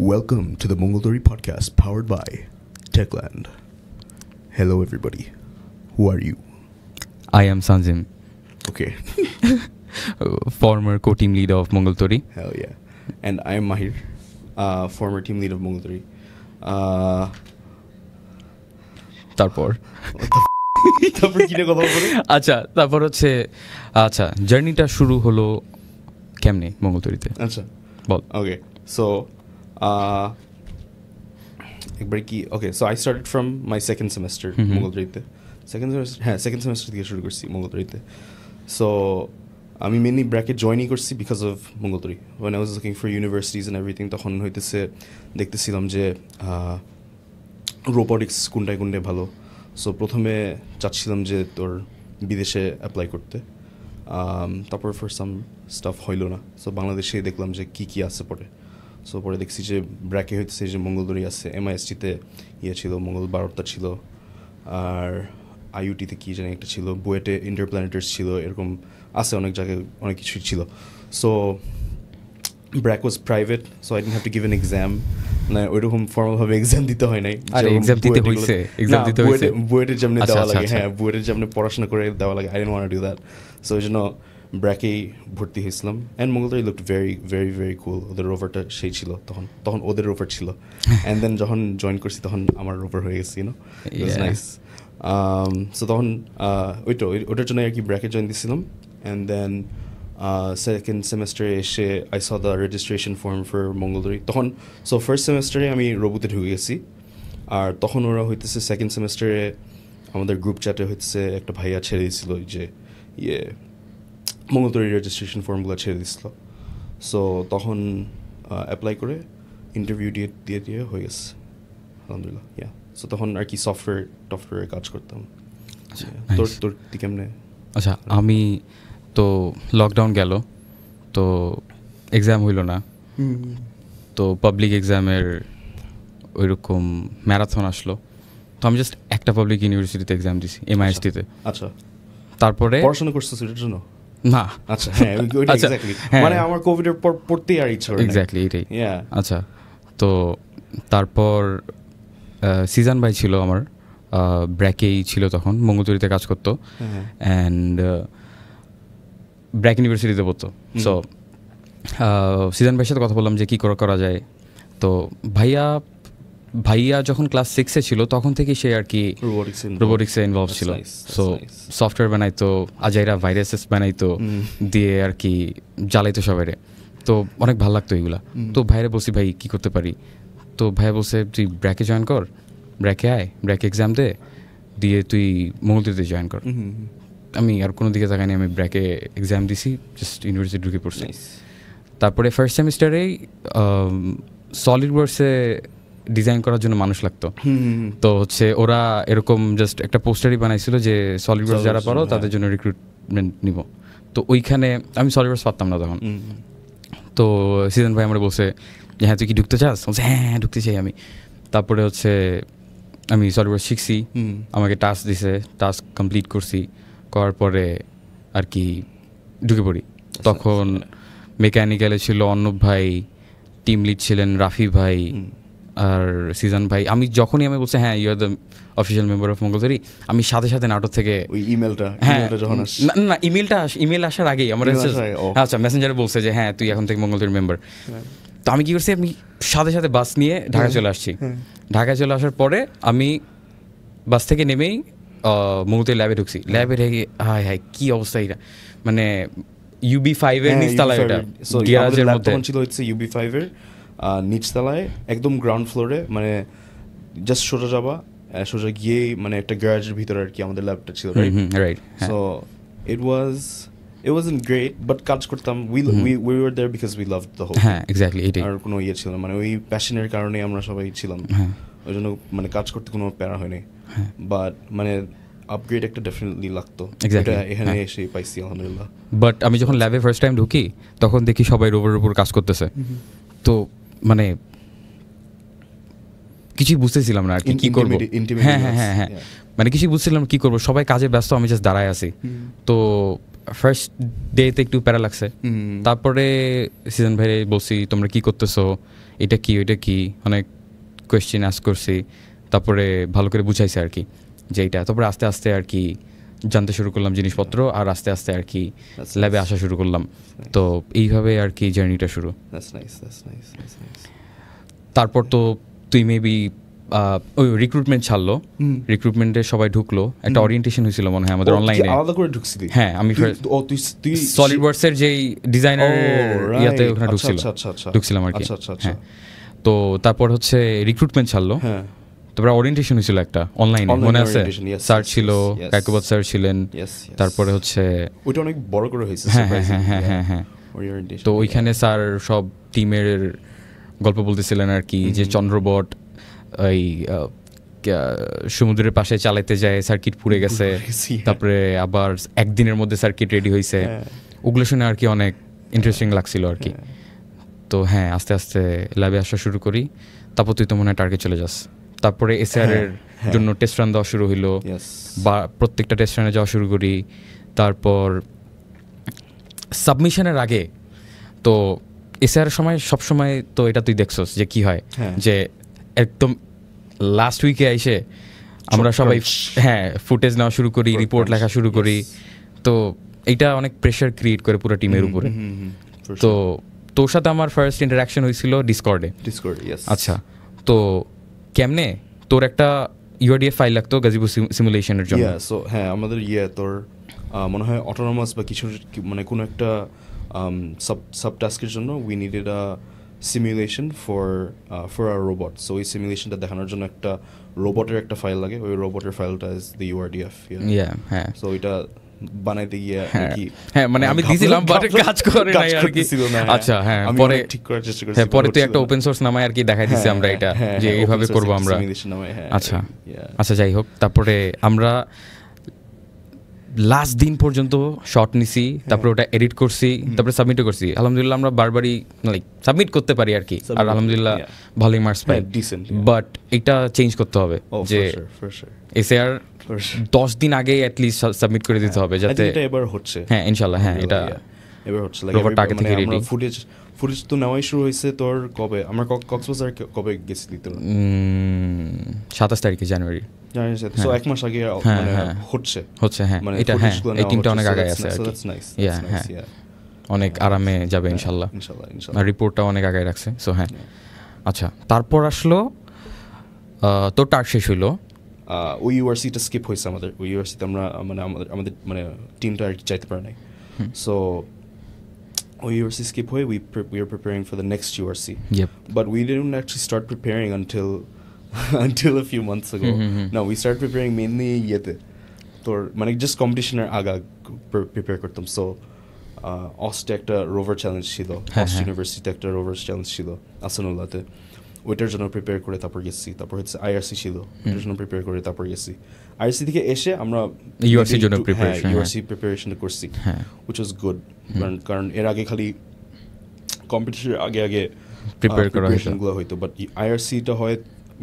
Welcome to the Mongoltori podcast powered by Techland. Hello, everybody. Who are you? I am Sanjim, Okay. former co-team leader of Mongoltori. Hell yeah. And I am Mahir, former team lead of Mongoltori. তারপর তারপর কি নিয়ে কথা বলবো? আচ্ছা তারপর হচ্ছে জার্নিটা শুরু হলো কেমনে মঙ্গলতরিতে আচ্ছা বল। Okay. So, একবার কি okay, so I started from my second semester মঙ্গলতরিতে। second semester থেকে শুরু করছি মঙ্গলতরিতে। So, আমি মেনলি ব্র্যাকেট জয়েনই করছি because of Mongol Tori. When I was looking for universities and everything, তখন হইতেছে দেখতেছিলাম যে রোবোটিক্স কোনটায় ভালো। সো প্রথমে চাচ্ছিলাম যে তোর বিদেশে অ্যাপ্লাই করতে, তারপর ফর সাম স্টাফ হইল না। সো বাংলাদেশে দেখলাম যে কী আছে পরে। সো পরে দেখছি যে ব্র্যাকে হইতেছে যে মঙ্গলদরি আছে, MISTতে ছিল, মঙ্গল বারোটা ছিল, আর IUTতে কী জানি একটা ছিল, বুয়েটে ইন্টারপ্ল্যানেটার্স ছিল, এরকম আছে অনেক জায়গায় অনেক কিছুই ছিল। So BRAC was private, so I didn't have to give an exam. না ওইরকম ফর্মালভাবে এক্সাম দিতে হয় নাই। বুয়েটের যেমনি দেওয়া লাগে, হ্যাঁ বুয়েটের যেমনি পড়াশোনা করে দেওয়া লাগে, I didn't want to do that. So ওই জন্য ব্র্যাকেই ভর্তি হয়েছিলাম। And Mongol Tori looked very very very cool. ওদের রোভারটা সেই ছিল, তখন ওদের রোভার ছিল। অ্যান্ড দেন যখন জয়েন করছি তখন আমার রোভার হয়ে গেছে, you know, it was nice. So তখন ওইটার জন্য আর কি ব্র্যাকে জয়েন দিয়েছিলাম। অ্যান্ড দেন সেকেন্ড সেমেস্টারে এসে I saw the registration form for Mongol Tori. তখন সো ফার্স্ট সেমেস্টারে আমি রবুতে ঢুকে গেছি, আর তখন ওরা হইতেছে সেকেন্ড সেমেস্টারে আমাদের গ্রুপ চ্যাটে হইতেছে একটা ভাইয়া ছেড়ে দিয়েছিল যে মঙ্গলদরির রেজিস্ট্রেশন ফর্মগুলো ছেড়ে দিয়েছিল। সো তখন অ্যাপ্লাই করে ইন্টারভিউ দিয়ে হয়ে গেছে আলহামদুলিল্লাহ। সো তখন আর কি সফটওয়্যারে কাজ করতাম। তোর কেমনে? আচ্ছা, আমি তো লকডাউন গেল, তো এক্সাম হইল না, তো পাবলিক এক্সামের ওইরকম ম্যারাথন আসলো। তো আমি জাস্ট একটা পাবলিক ইউনিভার্সিটিতে এক্সাম দিছি, MISTতে। আচ্ছা, তারপরে পড়াশোনা করছিস এটার জন্য? না। আচ্ছা, হ্যাঁ এক্স্যাক্টলি, মানে আমার কোভিডের পর পড়তেই আর ইচ্ছা করে। এক্স্যাক্টলি এটাই। আচ্ছা, তো তারপর সিজন ভাই ছিল আমার, ব্র্যাকেই ছিল তখন, মঙ্গলদরিতে কাজ করতো, অ্যান্ড ব্র্যাক ইউনিভার্সিটিতে পড়তো। সো সিজন ভাইয়ের সাথে কথা বললাম যে কী করা যায়। তো ভাইয়া যখন ক্লাস 6-এ ছিল তখন থেকে সে আর কি রোবোটিক্সে ইনভলভ ছিল। সো সফটওয়্যার বানাইতো, আজাইরা ভাইরাসেস বানাইতো, দিয়ে আর কি জ্বালাইতো সবাইরে। তো অনেক ভালো লাগতো এগুলা। তো ভাইরে বলছি ভাই কী করতে পারি। তো ভাইয়া বলছে তুই ব্র্যাকে জয়েন কর, ব্র্যাকে আয়, ব্র্যাকে এক্সাম দিয়ে তুই মঙ্গলদরিতে জয়েন কর। আমি আর কোনো দিকে তাকাইনি, আমি ব্র্যাকে এক্সাম দিছি, জাস্ট ইউনিভার্সিটি ঢুকে পড়ছি। তারপরে ফার্স্ট সেমিস্টারেই সলিড ওয়ার্কসে ডিজাইন করার জন্য মানুষ লাগতো। তো হচ্ছে ওরা এরকম জাস্ট একটা পোস্টারই বানাইছিল যে সলিড ওয়ার্কস যারা পারো তাদের জন্য রিক্রুটমেন্ট নিব। তো ওইখানে আমি সলিড ওয়ার্কস পারতাম না তখন। তো সিজন ভাই আমার বলছে যে হ্যাঁ তুই কি ঢুকতে চাস? বলছে হ্যাঁ ঢুকতে চাই আমি। তারপরে হচ্ছে আমি সলিড ওয়ার্কস শিখছি, আমাকে টাস্ক দিছে, টাস্ক কমপ্লিট করছি, করার পরে আর কি ঢুকে পড়ি। তখন মেকানিক্যালে ছিল অর্ণব ভাই, টিম লিড ছিলেন রাফি ভাই আর সিজন ভাই। আমি যখনই আমি বলছি হ্যাঁ you are the official member of Mongol Tori, আমি সাথে সাথে নাটক থেকে ওই ইমেলটা যখন না ইমেল আসার আগেই আমার আচ্ছা মেসেঞ্জারে বলছে যে হ্যাঁ তুই এখন থেকে মঙ্গলদরির মেম্বার। তো আমি কী করছি, আমি সাথে সাথে বাস নিয়ে ঢাকা চলে আসছি। ঢাকায় চলে আসার পরে আমি বাস থেকে নেমেই মঙ্গলদরি ল্যাবে ঢুকছি। ল্যাবে ঢেকে হায় হায় কী অবস্থা, এটা মানে UB5 এর নিচতলায়, এটা গ্যারাজের মধ্যে ছিল হচ্ছে UB5 এর নিচতলায় একদম গ্রাউন্ড ফ্লোরে, মানে জাস্ট সোজা গিয়ে মানে একটা গ্যারাজের ভিতরে আর কি আমাদের ল্যাবটা ছিল, right? So it wasn't great, but কাজ করতাম। we were there because we loved the whole thing. হ্যাঁ এক্স্যাক্টলি এটাই। আর কোনো ছিল মানে ওই প্যাশনের কারণে আমরা সবাই ছিলাম, ওই জন্য মানে কাজ করতে কোনো প্যারা হয়নি। বাট মানে আপগ্রেড একটা ডেফিনেটলি লাগতো, এটা এখানে এসে পাইছি আলহামদুলিল্লাহ। বাট আমি যখন ল্যাবে ফার্স্ট টাইম ঢুকি তখন দেখি সবাই রোবটের উপর কাজ করতেছে। তো মানে কিছুই বুঝতেছিলাম না আর কি করবো। হ্যাঁ মানে কিছুই বুঝছিলাম কি করবো, সবাই কাজে ব্যস্ত, আমি জাস্ট দাঁড়ায় আছি। তো ফার্স্ট ডেতে একটু প্যারা লাগছে, তারপরে সিজন ভাইরে বলছি তোমরা কি করতেছো, এটা কি ওইটা কি, অনেক কোয়েশ্চেন আস্ক করছি, তারপরে ভালো করে বুঝাইছে আর কি যে এইটা। তারপরে আস্তে আস্তে আর কি জানতে শুরু করলাম জিনিসপত্র, আর আস্তে আস্তে আর কি ল্যাবে আসা শুরু করলাম। তো এইভাবে আর কি জার্নিটা শুরু। তারপর তো তুই মেবি ওই রিক্রুটমেন্ট ছাড়লো, রিক্রুটমেন্টে সবাই ঢুকলো, একটা ওরিয়েন্টেশন হয়েছিল মনে হয় আমাদের অনলাইনে। আলাদা করে ঢুকছিলি? হ্যাঁ, আমি সলিড ওয়ার্কসের যেই ডিজাইনার ইয়াতে ওখানে ঢুকছিলাম আর কি। হ্যাঁ, তো তারপর হচ্ছে রিক্রুটমেন্ট ছাড়লো, তারপরে ওরিয়েন্টেশন হয়েছিল একটা অনলাইনে, মনে আছে? স্যার ছিল, কাকুবাদ স্যার ছিলেন, তারপরে হচ্ছে ওইটা অনেক বড় করে হয়েছে। হ্যাঁ হ্যাঁ হ্যাঁ হ্যাঁ হ্যাঁ। তো ওইখানে স্যার সব টিমের গল্প বলতেছিলেন আর কি, যে চন্দ্রবট ওই সমুদ্রের পাশে চালাইতে যায়, সার্কিট পুড়ে গেছে, তারপরে আবার একদিনের মধ্যে সার্কিট রেডি হয়েছে। ওগুলো শুনে আর কি অনেক ইন্টারেস্টিং লাগছিল আর কি। তো হ্যাঁ, আস্তে আস্তে ল্যাবে আসা শুরু করি। তারপর তুই তো মনে হয় টার্গেট চলে যাস, তারপরে এসআর এর জন্য টেস্ট রান দেওয়া শুরু হইলো, বা প্রত্যেকটা টেস্ট রানে যাওয়া শুরু করি। তারপর সাবমিশনের আগে তো এসআর সময় সবসময় তো এটা তুই দেখছস যে কি হয়, যে একদম লাস্ট উইকে এসে আমরা সবাই ফুটেজ নেওয়া শুরু করি, রিপোর্ট লেখা শুরু করি। তো এইটা অনেক প্রেশার ক্রিয়েট করে পুরো টিমের উপরে। তো তোর সাথে আমার ফার্স্ট ইন্টারাকশন হয়েছিল ডিসকর্ডে। আচ্ছা, তো কেমনে তোর একটা ইউআরডিএফ ফাইল লাগতো গাজীপুর সিমুলেশনের জন্য? সো হ্যাঁ, আমাদের তোর মনে হয় অটোনমাস বা কিছু মানে কোনো একটা সাব টাস্কের জন্য we needed a simulation for our robot. So ওই সিমুলেশনটা দেখানোর জন্য একটা রোবটের একটা ফাইল লাগে, ওই রোবটের ফাইলটা ইজ দ্য ইউআরডিএফ। হ্যাঁ, সো ওইটা বানাইতে গিয়ে কি, হ্যাঁ মানে আমি দিছিলাম বাট কাজ করে নাই আর কি। আচ্ছা, হ্যাঁ, পরে ঠিক করার চেষ্টা করছি। হ্যাঁ, পরে তুই একটা ওপেন সোর্স নামায় আর কি দেখাই দিছি আমরা এটা, যে এইভাবে করব আমরা। আচ্ছা আচ্ছা, যাই হোক, তারপরে আমরা লাস্ট দিন পর্যন্ত শর্ট নিছি, তারপরে ওটা এডিট করছি, তারপরে সাবমিটও করছি। আলহামদুলিল্লাহ আমরা বারবারই লাইক সাবমিট করতে পারি আর কি, আর আলহামদুলিল্লাহ ভালোই মার্কস পাই। বাট এটা চেঞ্জ করতে হবে যে এসআর 10 দিন আগে অ্যাটলিস্ট সাবমিট করে দিতে হবে, যাতে এটা এবার হচ্ছে। হ্যাঁ, ইনশাআল্লাহ। হ্যাঁ, এটা এবার হচ্ছে আগে থেকে রেডি। ফুটেজ তো নেওয়াই শুরু হয়েছে তোর কবে? আমরা কক্সবাজার কবে গেছিলি তোর? 27 তারিখে জানুয়ারি। সো এক মাস আগে মানে হচ্ছে। হ্যাঁ, এটা হ্যাঁ, এই টিমটা অনেক আগে আছে আর কি। হ্যাঁ, অনেক আরামে যাবে ইনশাআল্লাহ। আর রিপোর্টটা অনেক আগে রাখছে। সো হ্যাঁ, আচ্ছা, তারপর আসলো তোর টার্ক শেষ হইলো। ওই ইউআরসিটা স্কিপ হয়েছে আমাদের। ওই ইউআরসিতে আমরা আমাদের টিমটা আর কি চাইতে পারে নাই। সো ওই ইউআরসি স্কিপ হয়ে we are preparing for the next URC. But we didn't actually start preparing until a few months ago. No, we started preparing mainly তোর মানে জাস্ট কম্পিটিশনের আগা প্রিপেয়ার করতাম। সো অস্টে একটা রোভার চ্যালেঞ্জ ছিল, অস্ট ইউনিভার্সিটিতে একটা রোভার চ্যালেঞ্জ ছিল আসানুল্লাহতে, ওইটার জন্য প্রিপেয়ার করে তারপর গেছি। তারপর হচ্ছে আইআরসি ছিল, ওইটার জন্য প্রিপেয়ার করে তারপর গেছি। আইআরসি থেকে এসে আমরা ইউআরসির জন্য ইউআরসি প্রিপারেশন করছি, which was good. কারণ এর আগে খালি কম্পিটিশনের আগে প্রিপারেশনগুলো হইতো, বাট আইআরসিটা হয়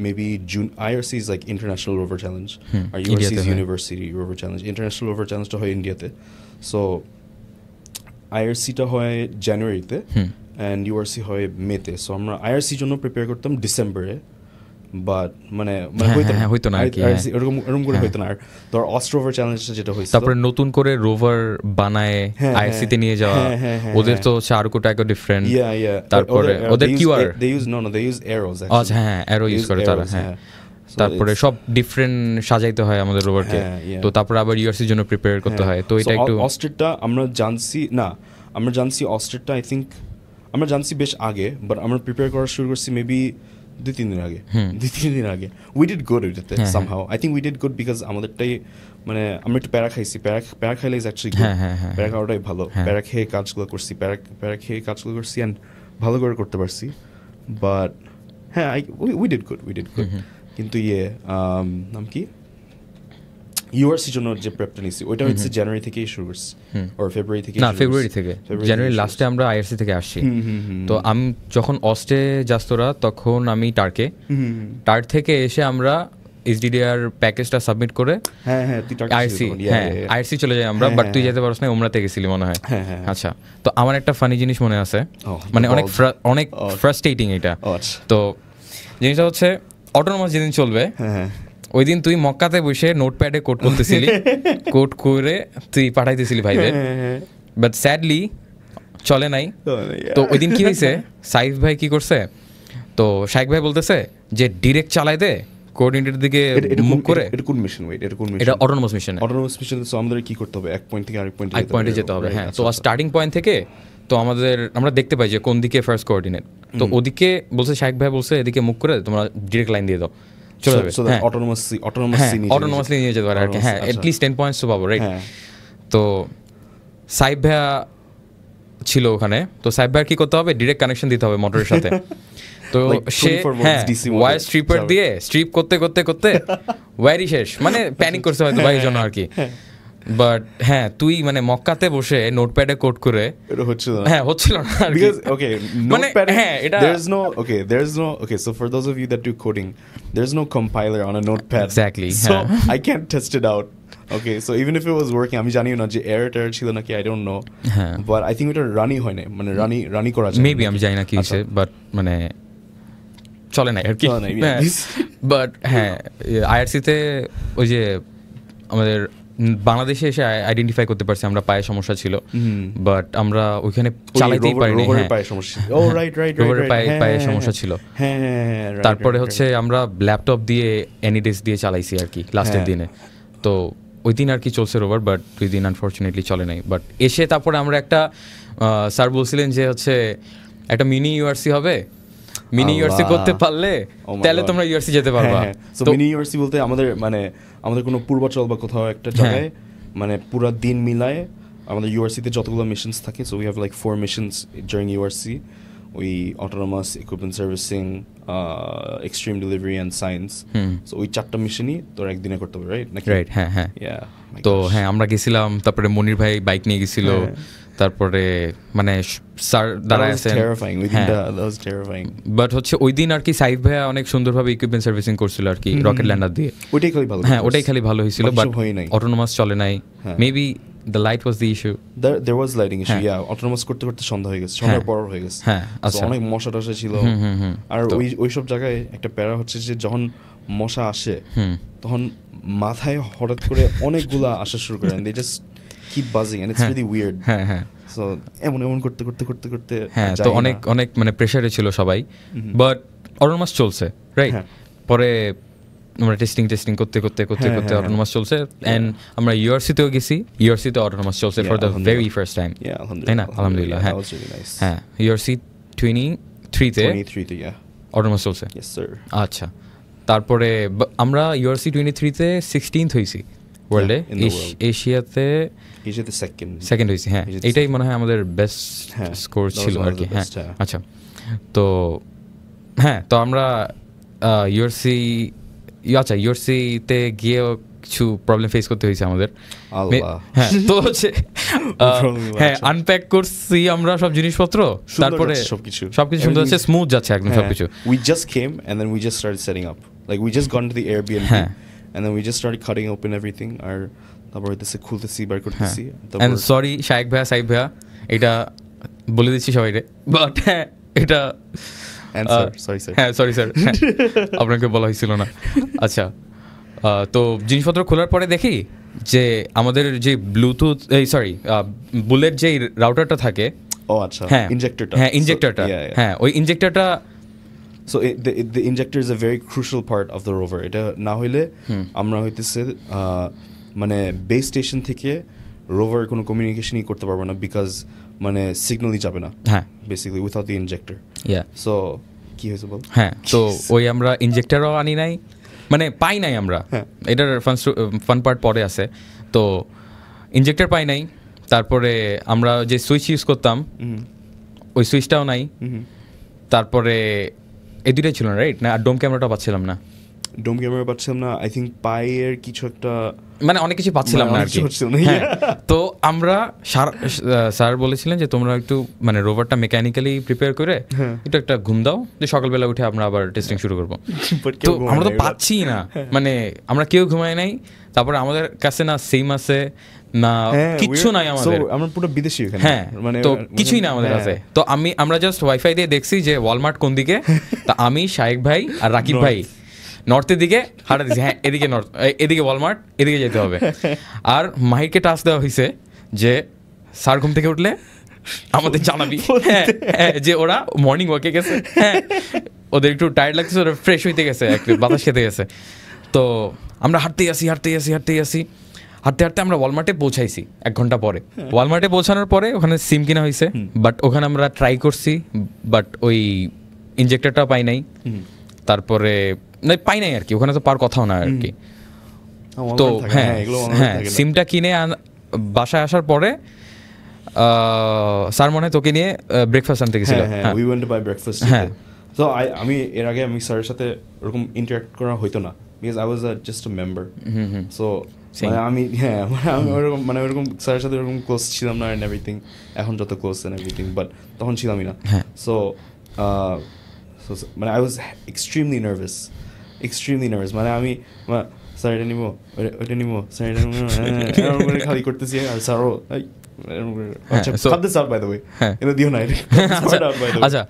maybe June. IRC is like international rover challenge, আর URC is university rover challenge. International rover চ্যালেঞ্জটা হয় ইন্ডিয়াতে। সো আইআরসিটা হয় জানুয়ারিতে অ্যান্ড ইউআরসি হয় মেতে। সো আমরা আইআরসির জন্য প্রিপেয়ার করতাম ডিসেম্বরে, বাট মানে হইতো না আর কি, এরকম করে হইতো না। আর তোর অস্ট রোভার চ্যালেঞ্জটা যেটা হয়েছে, তারপরে নতুন করে রোভার বানায় আইআরসিতে নিয়ে যাওয়া, ওদের তো চারকো টাইকো ডিফারেন্ট। তারপরে ওদের QR they use arrows actually. আচ্ছা, হ্যাঁ, অ্যারো ইউজ করে তারা। হ্যাঁ, তারপরে সব ডিফারেন্ট সাজাইতে হয় আমাদের রোভারকে। তো তারপরে আবার ইউআরসির জন্য প্রিপেয়ার করতে হয়। তো এটা একটু অস্ট্রেটটা আমরা জানছি অস্ট্রেটটা আই থিঙ্ক আমরা জানছি বেশ আগে, বাট আমরা প্রিপেয়ার করা শুরু করছি মেবি 2-3 দিন আগে। We did good with it somehow. I think we did good because আমাদেরটাই মানে আমরা একটু প্যারা খাইছি। প্যারা খাইলে ইজ অ্যাকচুয়ালি গুড। প্যারা খাওয়াটাই ভালো। প্যারা খেয়ে কাজগুলো করছি, অ্যান্ড ভালো করে করতে পারছি। বাট হ্যাঁ, উই ডিড গুড। কিন্তু নাম কি, ইউআরসির জন্য যে প্রেপটা নিছি ওইটা হচ্ছে জানুয়ারি থেকেই শুরু করছি, আর ফেব্রুয়ারি থেকে। জানুয়ারি লাস্টে আমরা আইআরসি থেকে আসছি। তো আমি যখন অস্টে যাস্তোরা তখন আমি টার্ক থেকে এসে আমরা এইচডিডিআর প্যাকেজটা সাবমিট করে আইআরসি চলে যাই আমরা, বাট তুই যেতে পারছ না, ওমরাতে গেছিলি মনে হয়। আচ্ছা, তো আমার একটা ফানি জিনিস মনে আছে, মানে অনেক ফ্রাস্ট্রেটিং এটা। তো জিনিসটা হচ্ছে অটোনোমাস যেদিন চলবে ওই দিন তুই মক্কাতে বসে নোটপ্যাডে কোড করতেছিলি, কোড করে তুই পাঠাইতেছিলি ভাইদের, বাট স্যাডলি চলে নাই। তো ওই দিন কি হয়েছে, সাইফ ভাই কি করছে, তো শাইক ভাই বলতেছে যে ডিরেক্ট চালাই দে কোঅর্ডিনেটর দিকে মুভ করে। এটা কোন মিশন? এটা autonomous mission. Autonomous mission, so আমাদের কি করতে হবে, এক পয়েন্ট থেকে আরেক পয়েন্টে যেতে হবে। হ্যাঁ, তো স্টার্টিং পয়েন্ট থেকে তো আমরা দেখতে পাই যে কোন দিকে ফার্স্ট কোঅর্ডিনেট, তো ওদিকে বলছে শাইক ভাই বলছে এদিকে মুভ করে তোমরা ডিরেক্ট লাইন দিয়ে দাও, চলে যাবে। অটোনোমাসলি নিয়ে যেতে পারে আর কি। হ্যাঁ, এটলিস্ট 10 পয়েন্টস তো পাবো, রাইট? তো সাইফ ভাইয়া ছিল ওখানে, তো সাইফ ভাইয়ার কি করতে হবে, ডিরেক্ট কানেকশন দিতে হবে মোটরের সাথে। তো সে ওয়ার স্ট্রিপার দিয়ে স্ট্রিপ করতে করতে করতে ওয়ারই শেষ, মানে প্যানিক করতে হয়তো ভাই জন্য আর কি। বাট হ্যাঁ, তুই মানে মক্কাতে বসে নোটপ্যাডে কোড করে হচ্ছিল না আর কি। Okay, notepad, এটা there's no so for those of you that do coding, there's no compiler on a notepad. Exactly, so I can't test it out. Okay, so even if it was working, আমি জানিও না যে error ছিল নাকি, I don't know, but I think এটা রানি হয় না, মানে রানি করা যায় মেবি, আমি জানি না কি হয়েছে, বাট মানে চলে না আর কি। বাট হ্যাঁ, আইআরসিতে ওই যে আমাদের বাংলাদেশে এসে আইডেন্টিফাই করতে পারছি আমরা পায়ে সমস্যা ছিল, বাট আমরা ওইখানে চালাইতেই পারিনি। রোভারের পায়ে সমস্যা ছিল। তারপরে হচ্ছে আমরা ল্যাপটপ দিয়ে এনিডেস্ক দিয়ে চালাইছি আর কি লাস্টের দিনে। তো ওই দিন আর কি চলছে রোভার, বাট ওই দিন আনফর্চুনেটলি চলে নাই। বাট এসে তারপরে আমরা একটা স্যার বলছিলেন যে হচ্ছে একটা মিনি ইউআরসি হবে, মিনি ইউআরসি করতে পারলে তাহলে তোমরা ইউআরসি যেতে পারবা। তো মিনি ইউআরসি বলতে আমাদের কোনো পূর্বাচল বা কোথাও একটা জায়গায় মানে পুরো দিন মিলায় আমাদের ইউআরসিতে যতগুলো মিশনস থাকে, so we have like 4 missions during URC, ওই autonomous, equipment servicing, extreme delivery and science. So ওই 4টা মিশনই তোর একদিনে করতে হবে, রাইট? রাইট, হ্যাঁ হ্যাঁ। তো হ্যাঁ, আমরা গেছিলাম, তারপরে মনির ভাই বাইক নিয়ে গেছিল, তারপরে মানে স্যার দাঁড়ায় আছেন। বাট হচ্ছে ওই দিন আর কি সাইফ ভাইয়া অনেক সুন্দরভাবে ইকুইপমেন্ট সার্ভিসিং করছিল আর কি, রকেট ল্যান্ডার দিয়ে। ওটাই খালি ভালো হয়েছিল, বাট অটোনোমাস চলে নাই। Maybe the light was the issue. There was lighting issue, yeah. Autonomous করতে করতে সন্ধ্যা হয়ে গেছে, সন্ধ্যার পর হয়ে গেছে। হ্যাঁ, আচ্ছা, অনেক মশা টশা ছিল। আর ওই সব জায়গায় একটা প্যারা হচ্ছে যে যখন মশা আসে তখন মাথায় হঠাৎ করে অনেকগুলা আসা শুরু করে, they just keep buzzing and it's really weird. হ্যাঁ সো এমন করতে হ্যাঁ, তো অনেক মানে প্রেসারে ছিল সবাই, বাট অটোনোমাস চলছে, রাইট? পরে আমরা টেস্টিং করতে অটোনোমাস চলছে, এন্ড আমরা ইউআরসিতেও গেছি, ইউআরসিতে অটোনোমাস চলছে for the very first time, তাই না? আলহামদুলিল্লাহ। হ্যাঁ, ইউআরসি 23-তে অটোনোমাস চলছে। আচ্ছা, তারপরে আমরা ইউআরসি 23-তে 16th হয়েছি ওয়ার্ল্ডে, এশিয়াতে সেকেন্ড হয়েছি। হ্যাঁ, এটাই মনে হয় আমাদের বেস্ট স্কোর ছিল আর কি। হ্যাঁ, আচ্ছা, তো হ্যাঁ, তো আমরা ইউআরসিতে গিয়ে কিছু প্রবলেম ফেস করতে হয়েছে আমাদের। হ্যাঁ, তো হচ্ছে হ্যাঁ, আনপ্যাক করছি আমরা সব জিনিসপত্র, তারপরে সবকিছু সুন্দর আছে, স্মুথ যাচ্ছে একদম সবকিছু। We just came and then we just started setting up, like we just got into the Airbnb and then we just started cutting open everything, আর তারপর হইতেছে খুলতেছি, বার করতেছি। and sorry শাইক ভাইয়া, সাইফ ভাইয়া, এটা বলে দিচ্ছি সবাইকে, বাট হ্যাঁ, এটা সরি স্যার, আপনাকে বলা হয়েছিল না। আচ্ছা, তো জিনিসপত্র খোলার পরে দেখি যে আমাদের যে ব্লুটুথ বুলেট যে রাউটারটা থাকে, ইনজেক্টরটা, হ্যাঁ, ওই ইনজেক্টরটা, so the injector is a very crucial part of the rover. এটা না হইলে আমরা হইতেছে মানে বেস স্টেশন থেকে রোভার কোনো কমিউনিকেশনই করতে পারবো না, বিকজ মানে সিগন্যালই যাবে না, হ্যাঁ, basically without the injector. So কি হয়েছে বল? হ্যাঁ, তো ওই আমরা ইনজেক্টরও আনি নাই, মানে পাই নাই আমরা, এটার ফান পার্ট পরে আছে। তো ইনজেক্টর পাই নাই, তারপরে আমরা যে সুইচ ইউজ করতাম ওই সুইচটাও নাই, তারপরে এই দুটাই ছিল না, রাইট? না, আর ডোম ক্যামেরাটা পাচ্ছিলাম না। ডোম ক্যামেরা পাচ্ছিলাম না, আই থিঙ্ক পায়ের কিছু একটা মানে অনেক কিছু পাচ্ছিলাম না আর কি। তো আমরা স্যার বলেছিলেন যে তোমরা একটু মানে রোভারটা মেকানিক্যালি প্রিপেয়ার করে একটু একটা ঘুম দাও, যে সকালবেলা উঠে আমরা আবার টেস্টিং শুরু করবো। তো আমরা তো পাচ্ছি না, মানে আমরা কেউ ঘুমাই নাই। তারপরে আমাদের কাছে না সিম আছে না কিছু নাই আমাদের, আমরা পুরো বিদেশি এখানে। হ্যাঁ, তো কিছুই না আমাদের কাছে। তো আমরা জাস্ট ওয়াইফাই দিয়ে দেখছি যে ওয়ালমার্ট কোন দিকে। তা আমি, শায়েক ভাই আর রাকিব ভাই নর্থের দিকে হাঁটা দিচ্ছি, হ্যাঁ এদিকে নর্থ, এদিকে ওয়ালমার্ট, এদিকে যেতে হবে। আর মাহিরকে টাস্ক দেওয়া হয়েছে যে স্যার ঘুম থেকে উঠলে আমাদের জানাবি, হ্যাঁ যে ওরা মর্নিং ওয়াকে গেছে, হ্যাঁ ওদের একটু টায়ার্ড লাগছে, ওরা ফ্রেশ হইতে গেছে, একটু বাতাস খেতে গেছে। তো আমরা হাঁটতে হাঁটতে আমরা ওয়ালমার্টে পৌঁছাইছি 1 ঘন্টা পরে। ওয়ালমার্টে পৌঁছানোর পরে ওখানে সিম কিনা হয়েছে, বাট ওখানে আমরা ট্রাই করছি, বাট ওই ইনজেক্টরটা পাই নাই। তারপরে পাই নাই আর কি, ওখানে তো পাওয়ার কথাও না আর কি। তো হ্যাঁ সিমটা কিনে বাসায় আসার পরে স্যার মনে হয় তোকে নিয়ে ব্রেকফাস্ট আনতে গেছিল। হ্যাঁ, তো আমি এর আগে আমি স্যারের সাথে ওরকম ইন্টারঅ্যাক্ট করা হইতো না, because I was just a member. So আমি ওরকম স্যারের সাথে ওরকম ক্লোজ ছিলাম না এন্ড এভরিথিং, এখন যত ক্লোজ এন্ড এভরিথিং, বাট তখন ছিলামই না। সো মানে আই ওয়াজ এক্সট্রিমলি নার্ভাস। মানে আমি স্যার এটা নিবো, ওইটা নিবো, স্যার এটা নিবো, খালি করতেছি। আর স্যারও আচ্ছা,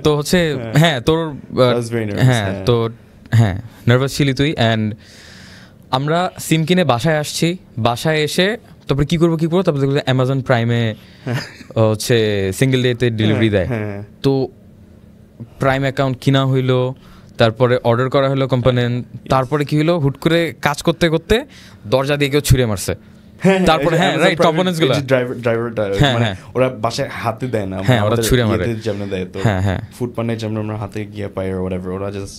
তো হচ্ছে হ্যাঁ তোর হ্যাঁ তো হ্যাঁ নার্ভাস ছিলি তুই। অ্যান্ড আমরা সিম কিনে বাসায় আসছি, বাসায় এসে তারপরে কি করবো তারপরে দেখবো অ্যামাজন প্রাইমে হচ্ছে সিঙ্গেল ডেতে ডেলিভারি দেয়। তো প্রাইম অ্যাকাউন্ট কিনা হইলো, তারপরে অর্ডার করা হলো কম্পোনেন্ট। তারপরে কি হলো, হুট করে কাজ করতে করতে দরজা দিয়ে কেউ ছুঁড়ে মারছে। তারপরে হ্যাঁ রাইট কম্পোনেন্টস গুলো ড্রাইভারটা মানে ওরা বাসায় হাতে দেয় না, হ্যাঁ ওরা ছুঁড়ে মারে যেমন দেয়। তো হ্যাঁ ফুড পান্ডে যেমন আমরা হাতে গিয়ে পাই আর হোয়াটএভার, ওরা জাস্ট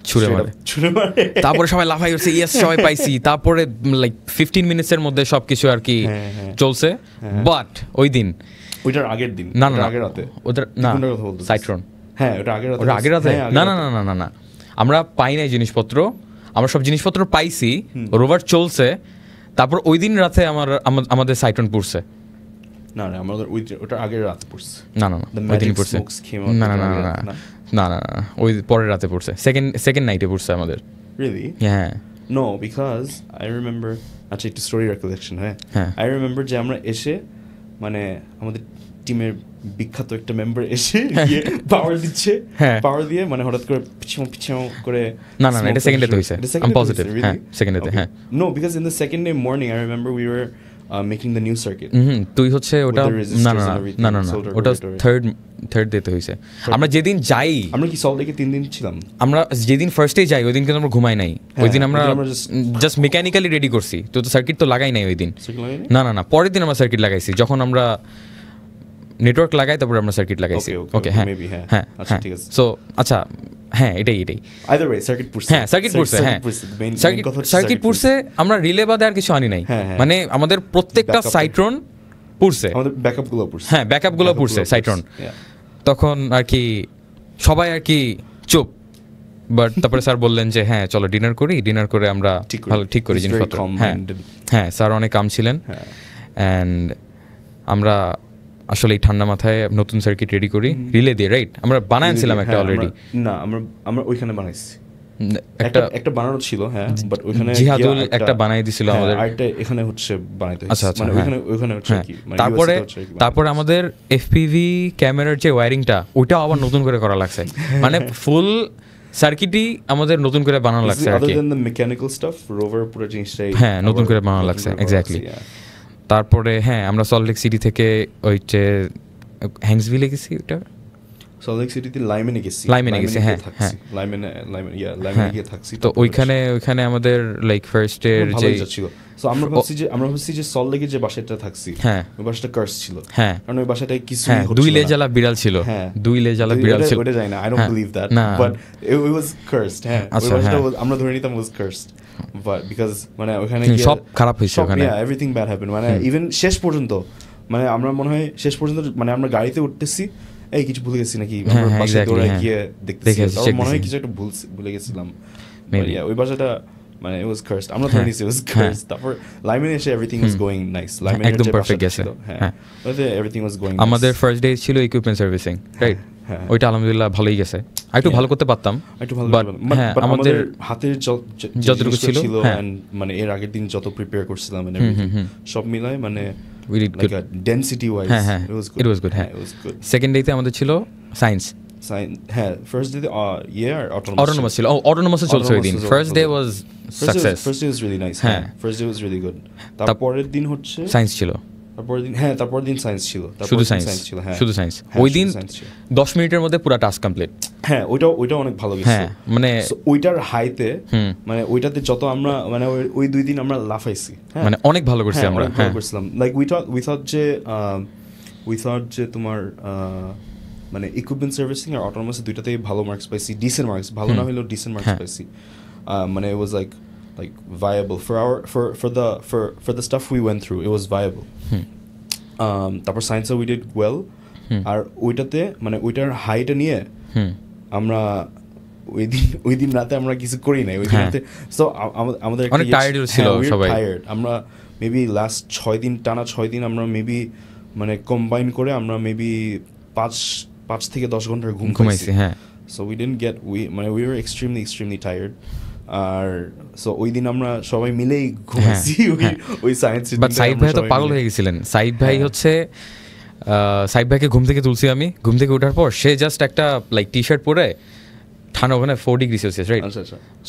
ছুঁড়ে মারে। তারপরে সবাই লাফাই উঠছে, ইয়েস সবাই পাইছি। তারপরে লাইক 15 মিনিটসের মধ্যে সবকিছু আর কি চলছে। বাট ওই দিন, ওইটার আগের দিন, না আগের রাতে, ওদের না সাইট্রন, হ্যাঁ ওটা আগের রাতে, না আমরা পাই নাই জিনিসপত্র। আমরা সব জিনিসপত্র পাইছি, রোভার চলছে। তারপর ওই দিন রাতে আমাদের সাইট্রন পড়ছে। না আমাদের ওটা আগের রাতে পড়ছে। না ওই দিন পড়ছে। না ওই পরের রাতে পড়ছে, সেকেন্ড নাইটে পড়ছে আমাদের। রিয়েলি? হ্যাঁ। নো, বিকজ আই রিমেম্বার, আচ্ছা একটু স্টোরি রিকলেকশন। হ্যাঁ আই রিমেম্বার যে আমরা এসে মানে আমাদের টিমের বিখ্যাত একটা মেম্বার এসে পাওয়ার দিচ্ছে, পাওয়ার দিয়ে মানে হঠাৎ করে পিছাও করে। না এটা সেকেন্ড ডেতে হইছে। আই এম পজিটিভ, হ্যাঁ সেকেন্ড ডেতে। হ্যাঁ no, because in the second day morning I remember we were making the new circuit. তুই হচ্ছে ওটা না ওটা থার্ড ডেতে হইছে। আমরা যেদিন যাই, আমরা কি সল্ট লেকে 3 দিন ছিলাম। আমরা যেদিন ফার্স্টে যাই ওই দিন কিন্তু আমরা ঘুমাই নাই। ওই দিন আমরা জাস্ট মেকানিক্যালি রেডি করছি। তো সার্কিট তো লাগাই নাই ওই দিন। না পরের দিন আমরা সার্কিট লাগাইছি, যখন আমরা নেটওয়ার্ক লাগাই তারপর আমরা সার্কিট লাগাইছি। ওকে হ্যাঁ ঠিক আছে। সো আচ্ছা হ্যাঁ এটাই আইদার ওয়ে সার্কিট পুরছে। হ্যাঁ সার্কিট পুরছে। হ্যাঁ সার্কিট পুরছে। আমরা রিলে বাদে আর কিছু আনি নাই, মানে আমাদের প্রত্যেকটা সাইট্রন পুরছে, আমাদের ব্যাকআপগুলো পুরছে। হ্যাঁ ব্যাকআপগুলো পুরছে সাইট্রন। তখন আর কি সবাই আর কি chop. বাট তারপরে স্যার বললেন যে হ্যাঁ চলো ডিনার করি, ডিনার করে আমরা ভালো ঠিক করি জিনিসপত্র। হ্যাঁ স্যার অনেক কাম ছিলেন। অ্যান্ড আমরা আসলে এই ঠান্ডা মাথায় নতুন সার্কিট রেডি করি রিলে দিয়ে, রাইট? আমরা বানাইছিলাম একটা অলরেডি। না আমরা ওইখানে বানাইছি একটা বানানো ছিল, হ্যাঁ, বাট ওইখানে জিহাদুল একটা বানাই দিছিল আমাদের, আরেকটা এখানে হচ্ছে বানাইতে হচ্ছে। আচ্ছা মানে ওইখানে হচ্ছে কি তারপরে আমাদের এফপিভি ক্যামেরার যে ওয়্যারিংটা ওইটা আবার নতুন করে করা লাগছে, মানে ফুল সার্কিটই আমাদের নতুন করে বানানো লাগছে আর কি। মেকানিক্যাল স্টাফ রোভার পুরো জিনিসটাই হ্যাঁ নতুন করে বানানো লাগছে, এক্স্যাক্টলি। তারপরে হ্যাঁ আমরা সল্ট লেক সিটি থেকে ওই যে হ্যাংসভিলে গেছি, ওটা সল্ট লেক সিটিতে লাইমেনে গেছি, হ্যাঁ লাইমেনে গিয়ে থাকছি। তো ওইখানে আমাদের লাইক ফার্স্ট এর যে ছিল। সো আমরা ভাবছি যে সল্ট লেকে যে বাসাটা থাকছি, হ্যাঁ ওই বাসাটা কার্স ছিল, হ্যাঁ কারণ ওই বাসাটায় কিছু দুই লেজালা বিড়াল ছিল, হ্যাঁ দুই লেজালা বিড়াল ছিল। ওটা জানি না, I don't believe that, but it was cursed. হ্যাঁ ওই বাসাটা আমরা ধরে নিতাম ওয়াজ কার্সড, বাট বিকজ মানে ওখানে সব খারাপ হয়েছে, ওখানে এভরিথিং ব্যাড হ্যাপেন। মানে ইভেন শেষ পর্যন্ত মানে আমরা মনে হয় শেষ পর্যন্ত মানে আমরা গাড়িতে উঠতেছি, এই কিছু ভুলে গেছি নাকি, আমরা বাসায় দৌড়ে গিয়ে দেখতেছি মনে হয় কিছু একটা ভুলে গেছিলাম, মেবি ওই বাসাটা মানে it was cursed আমরা ধরে নিছি it was cursed তারপর লাইমেনে এসে everything was going nice লাইমেনে একদম পারফেক্ট গেছে হ্যাঁ ওতে everything was going আমাদের ফার্স্ট ডে ছিল ইকুইপমেন্ট সার্ভিসিং রাইট ওইটা আলহামদুলিল্লাহ ভালোই গেছে একটু ভালো করতে পারতাম বাট হ্যাঁ আমাদের হাতের যতটুকু ছিল মানে এর আগের দিন যত প্রিপেয়ার করছিলাম সব মিলায় মানে density wise it was good হ্যাঁ সেকেন্ড ডেতে আমাদের ছিল সায়েন্স হ্যাঁ ফার্স্ট ডে অটোনোমাস ছিল অটোনোমাসে চলছে ওই দিন first day was success first day was really nice হ্যাঁ first day was really good তারপরের দিন হচ্ছে সায়েন্স ছিল তারপরের দিন সায়েন্স ছিল শুধু সায়েন্স ছিল হ্যাঁ শুধু সায়েন্স ওই দিন 10 মিনিটের মধ্যে পুরো টাস্ক কমপ্লিট হ্যাঁ ওইটা অনেক ভালো গেছে হ্যাঁ মানে ওইটার হাইতে মানে ওইটাতে যত আমরা মানে ওই দুই দিন আমরা লাফাইছি মানে অনেক ভালো করছি আমরা ভালো করছিলাম লাইক উই থট যে তোমার মানে ইকুইপমেন্ট সার্ভিসিং আর অটোনোমাস দুইটাতেই ভালো মার্কস পাইছি ডিসেন্ট মার্কস ভালো না হলেও ডিসেন্ট মার্কস পাইছি মানে it was like viable for the stuff we went through it was viable তারপর সায়েন্সে we did well আর ওইটাতে মানে ওইটার হাইটা নিয়ে আমরা ওই দিন রাতে আমরা কিছু করি নাই ওই দিন রাতে সো আমাদের অনেক টায়ার্ড ছিল সবাই আমরা মেবি লাস্ট 6 দিন টানা 6 দিন আমরা মেবি মানে কম্বাইন করে আমরা মেবি 5 থেকে 10 ঘন্টার ঘুম ঘুমাইছি হ্যাঁ so we were extremely tired আর সো ওই দিন আমরা সবাই মিলেই ঘুমাইছি ওই সায়েন্স বাট সাইদ ভাই তো পাগল হয়ে গেছিলেন সাইদ ভাই হচ্ছে সাইদ ভাইকে ঘুম থেকে তুলছি আমি ঘুম থেকে ওঠার পর সে জাস্ট একটা লাইক টি শার্ট পরে ঠান্ডা ওখানে 4 ডিগ্রি সেলসিয়াস রাইট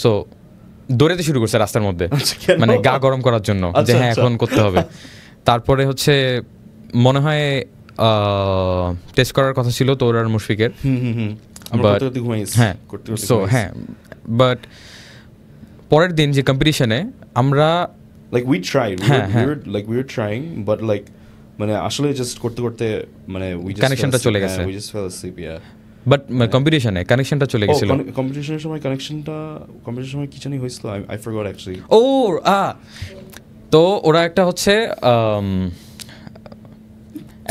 সো দৌড়াতে শুরু করছে রাস্তার মধ্যে মানে গা গরম করার জন্য যে হ্যাঁ এখন করতে হবে তারপরে হচ্ছে মনে হয় টেস্ট করার কথা ছিল তোর আর মুশফিকের বাট পরের দিন যে কম্পিটিশনে আমরা like we tried we were trying but like মানে আসলে জাস্ট করতে মানে কানেকশনটা চলে গেছে we just fell asleep but কম্পিটিশনে কানেকশনটা চলে গেছিল কম্পিটিশনের সময় কম্পিটিশনের সময় কি জানি হয়েছিল I forgot actually তো ওরা একটা হচ্ছে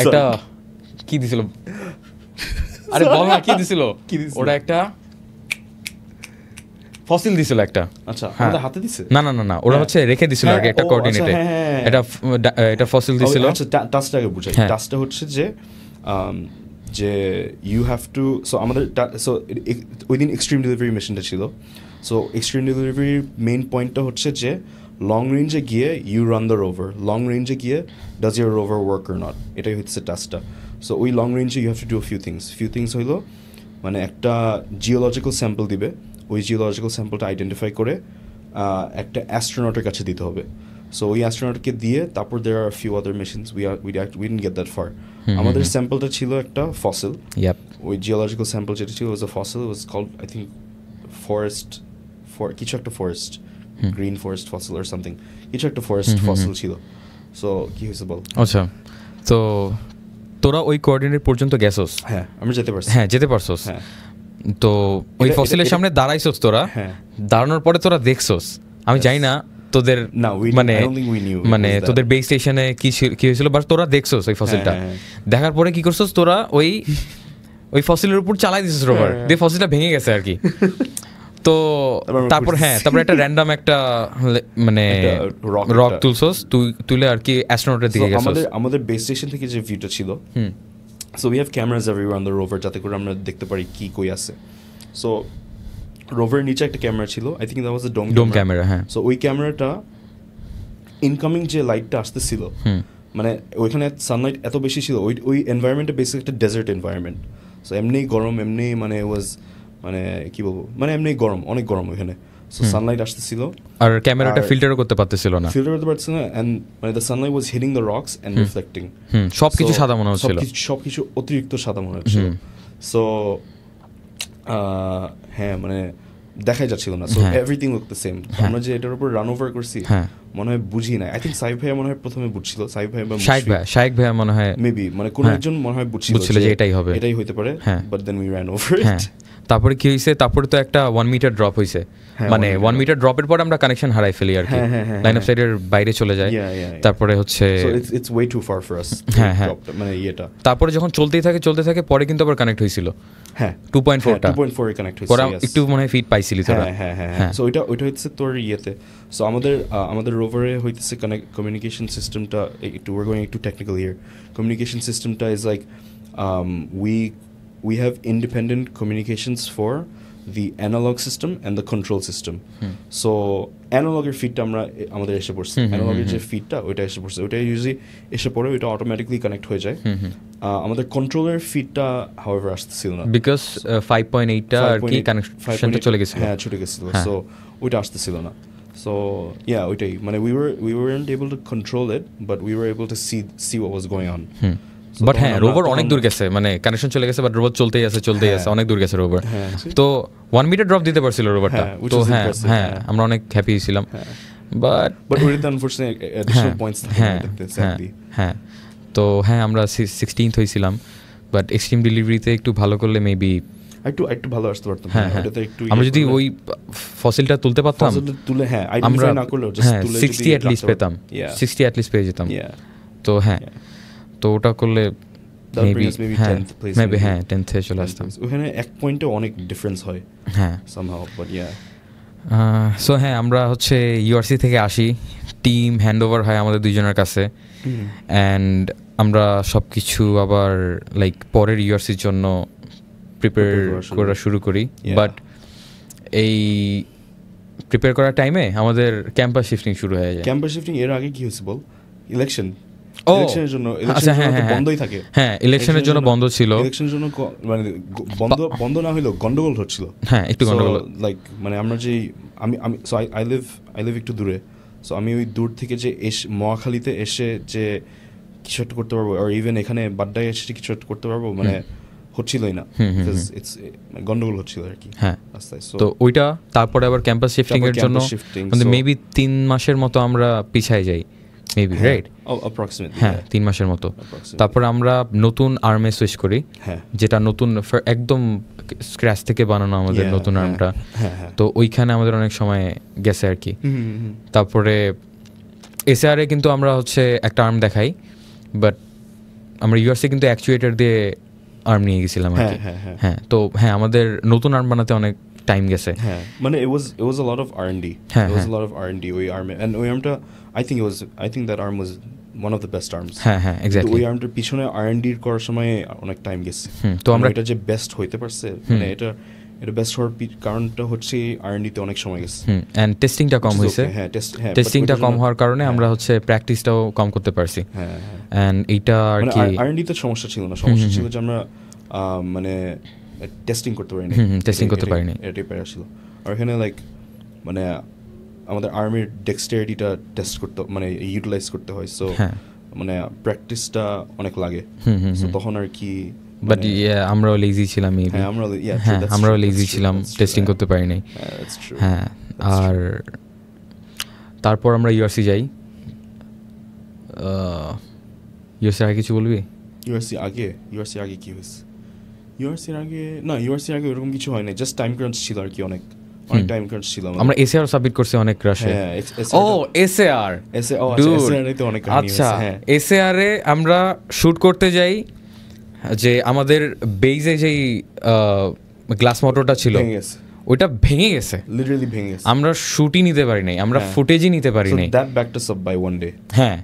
একটা কি দিছিল আরে বল না কি দিছিল ওরা একটা ফসিল দিছিল একটা আচ্ছা আমাদের হাতে দিছে না ওরা হচ্ছে রেখে দিছিল আগে একটা কোঅর্ডিনেটে এটা ফসিল দিছিল আচ্ছা টাস্কটাকে বুঝাই টাস্কটা হচ্ছে যে ইউ হ্যাভ টু সো আমাদের সো ওই দিন এক্সট্রিম ডেলিভারি মিশনটা ছিল সো এক্সট্রিম ডেলিভারির মেইন পয়েন্টটা হচ্ছে যে লং রেঞ্জে গিয়ে you run the rover long রেঞ্জে গিয়ে does your rover work or not এটাই হচ্ছে টাস্কটা সো ওই লং রেঞ্জে you have to do few things হইলো মানে একটা জিওলজিক্যাল স্যাম্পল দিবে ওই জিওলজিক্যাল স্যাম্পলটা আইডেন্টিফাই করে একটা অ্যাস্ট্রোনটের কাছে দিতে হবে সো ওই অ্যাস্ট্রোনটকে দিয়ে তারপর there are few other missions we didn't get that far আমাদের স্যাম্পলটা ছিল একটা ফসিল ওই জিওলজিক্যাল স্যাম্পল যেটা ছিল was a fossil was called I think কিছু একটা forest green forest fossil or something কিছু একটা ফরেস্ট ফসিল ছিল সো কি হয়েছে বল আচ্ছা তো তোরা ওই কোঅর্ডিনেট পর্যন্ত গেছস হ্যাঁ আমি যেতে পারছস তো ওই ফসিলের সামনে দাঁড়াইছস তোরা দাঁড়ানোর পরে তোরা দেখছস আমি জানি না তোদের মানে তোদের বেস স্টেশনে কি হয়েছিল বাট তোরা দেখছস ওই ফসিলটা দেখার পরে কি করছস তোরা ওই ফসিলের উপর চালাই দিছস রোভার দিয়ে ফসিলটা ভেঙে গেছে আর কি তো তারপর একটা র্যান্ডম একটা মানে রক তুলছস তুলে আর কি অ্যাস্ট্রোনটের দিকে গেছস আমাদের বেস স্টেশন থেকে যে ভিউটা ছিল so we have cameras everywhere on the rover যাতে করে আমরা দেখতে পারি কি কই আছে সো রোভারের নিচে একটা ক্যামেরা ছিল I think that was a dome camera হ্যাঁ সো ওই ক্যামেরাটা ইনকামিং যে লাইটটা আসতেছিল মানে ওইখানে সানলাইট এত বেশি ছিল ওই এনভায়রনমেন্টটা বেসিক্যালি একটা ডেজার্ট এনভায়রনমেন্ট সো এমনি গরম এমনি মানে ওয়াজ মানে কি বলবো মানে এমনি গরম অনেক গরম ওইখানে সো সানলাইট আসতেছিল আর ক্যামেরাটা ফিল্টারও করতে পারতেছিল না এন্ড মানে the sunlight was hitting the rocks and reflecting সবকিছু সাদা মনে হচ্ছিল সবকিছু অতিরিক্ত সাদা মনে হচ্ছিল সো হ্যাঁ মানে দেখাই যাচ্ছিল না so everything look the same আমরা যে এটার উপর রান ওভার করছি মনে হয় বুঝি না। আই থিঙ্ক সাইফ ভাইয়া মনে হয় প্রথমে বুঝছিল, সাইফ ভাই বা শাইক ভাইয়া মনে হয় মেবি মানে কোন একজন মনে হয় বুঝছিল যে এটাই হবে, এটাই হতে পারে, but then we run over it. তারপরে কি হইছে, তারপরে তো একটা 1 মিটার ড্রপ হইছে, মানে 1 মিটার ড্রপের পর আমরা কানেকশন হারাই ফেলি আর কি, লাইন অফ সাইডের বাইরে চলে যায়। তারপরে হচ্ছে it's way too far for us, মানে এটা তারপরে যখন চলতে থাকে পরে কিন্তু আবার কানেক্ট হইছিল। হ্যাঁ 2.4 এ কানেক্ট হইছে, একটু মনে হয় ফিট পাইছিলি তোরা। হ্যাঁ সো ওইটা হচ্ছে তোর ইয়েতে। সো আমাদের রোভারে হইতেছে কমিউনিকেশন সিস্টেমটা একটু, we're going একটু টেকনিক্যাল হিয়ার। কমিউনিকেশন সিস্টেমটা is like we have independent communications for the analog system and the control system. So analogের ফিডটা আমাদের এসে পড়ছে, analogের যে ফিডটা ওইটা এসে পড়ছে, ওইটা ইউজুয়ালি এসে পড়ে, ওইটা অটোমেটিকলি কানেক্ট হয়ে যায়। আমাদের কন্ট্রোলের ফিডটা হাউএভার আসতেছিল না, বিকজ 5.8টা আর কি কানেকশনটা চলে গেছিল, হ্যাঁ ছুটে গেছিল, সো ওইটা আসতেছিল না। So yeah, ওইটাই মানে we weren't able to control it, but we were able to see what was going on. But হ্যাঁ রোভার অনেক দূর গেছে, মানে কানেকশন চলে গেছে, বাট রোভার চলতেই আছে অনেক দূর গেছে রোভার। তো 1 মিটার ড্রপ দিতে পারছিল রোভারটা, তো হ্যাঁ আমরা অনেক হ্যাপি ছিলাম। But with unfortunately additional points হ্যাঁ তো হ্যাঁ আমরা 16th হইছিলাম, বাট এক্সট্রিম ডেলিভারিতে একটু ভালো করলে মেবি একটু ভালো আসতে পারতাম। ওটাতে একটু আমরা যদি ওই ফসিলটা তুলতে পারতাম, তুলে আইডেন্টিফাই না করলেও জাস্ট তুলে 60 অ্যাট লিস্ট পেতাম, 60 অ্যাট লিস্ট পেয়ে যেতাম। তো হ্যাঁ তো ওটা করলে মেবি 10th এ চলে আসতাম। ওখানে এক পয়েন্টে অনেক ডিফারেন্স হয় somehow, but yeah. সো হ্যাঁ আমরা হচ্ছে ইউআরসি থেকে আসি, টিম হ্যান্ডওভার হয় আমাদের দুইজনের কাছে, অ্যান্ড আমরা সব কিছু আবার লাইক পরের ইউআরসির জন্য প্রিপেয়ার করা শুরু করি। বাট এই প্রিপেয়ার করার টাইমে আমাদের ক্যাম্পাস শিফটিং শুরু হয়ে যায়। ক্যাম্পাস শিফটিং এর আগে কি হয়েছে বল? ইলেকশনের জন্য বন্ধই থাকে। হ্যাঁ ইলেকশনের জন্য বন্ধ ছিল, ইলেকশনের জন্য মানে বন্ধ না হইলেও গন্ডগোল হচ্ছিল, হ্যাঁ একটু গন্ডগোল। লাইক মানে আমরা যে আমি সো আই লিভ একটু দূরে, সো আমি ওই দূর থেকে যে মহাখালীতে এসে যে কিছু একটা করতে পারবো, আর ইভেন এখানে বাড্ডায় এসে কিছু একটা করতে পারবো মানে হচ্ছিলই না, গন্ডগোল হচ্ছিল আর কি। হ্যাঁ তো ওইটা তারপরে আবার ক্যাম্পাস শিফটিং এর জন্য মানে মেবি 3 মাসের মতো আমরা পিছায় যাই, মেবি রাইট, হ্যাঁ 3 মাসের মতো। তারপরে আমরা নতুন আর্মে সুইচ করি, যেটা নতুন একদম স্ক্র্যাচ থেকে বানানো আমাদের নতুন আর্মটা। তো ওইখানে আমাদের অনেক সময় গেছে আর কি। তারপরে এসআরে কিন্তু আমরা হচ্ছে একটা আর্ম দেখাই, বাট আমরা ইউআরসি কিন্তু অ্যাকচুয়েটর দিয়ে আর্ম নিয়ে গেছিলাম আর কি। হ্যাঁ তো হ্যাঁ আমাদের নতুন আর্ম বানাতে অনেক টাইম গেছে, মানে it was a lot of R&D, it was a lot of R&D ওই আর্মে, and ওই আর্মটা I think that arm was one of the best arms. হ্যাঁ এক্স্যাক্টলি। ওই আর্মটার পিছনে R&D করার সময় অনেক টাইম গেছে। তো আমরা এটা যে বেস্ট হইতে পারছে, মানে এটা বেস্ট হওয়ার কারণটা হচ্ছে R&D তে অনেক সময় গেছে, এন্ড টেস্টিংটা কম হইছে। টেস্টিংটা কম হওয়ার কারণে আমরা হচ্ছে প্র্যাকটিসটাও কম করতে পারছি। এন্ড এইটা আর কি R&D তে সমস্যা ছিল না, সমস্যা ছিল যে আমরা মানে টেস্টিং করতে পারিনি, এটাই প্যারা ছিল। আর এখানে লাইক মানে আমাদের আর্মির ডেক্সটারিটিটা টেস্ট করতে মানে ইউটিলাইজ করতে হয়, সো মানে প্র্যাকটিসটা অনেক লাগে, সো তখন আর কি। বাট আমরাও লেজি ছিলাম, আমরাও লেজি ছিলাম, টেস্টিং করতে পারি নাই। হ্যাঁ আর তারপর আমরা ইউআরসি যাই। ইউআরসি আগে কিছু বলবি? ইউআরসি আগে কি হয়েছে? ইউআরসির আগে ওরকম কিছু হয় না, জাস্ট টাইম ক্রাঞ্চ ছিল আর কি, অনেক টাইম ক্রাঞ্চ ছিল। আমরা এসএআর সাবমিট করছি অনেক রাশে। এসএআর তে অনেক কাহিনী আচ্ছা, এসএআর এ আমরা শুট করতে যাই, যে আমাদের বেজে যেই গ্লাস মোটরটা ছিল ওইটা ভেঙে গেছে, লিটারালি ভেঙে গেছে। আমরা শুটই নিতে পারি নাই, আমরা ফুটেজই নিতে পারি নাই। That backed us up by one day. হ্যাঁ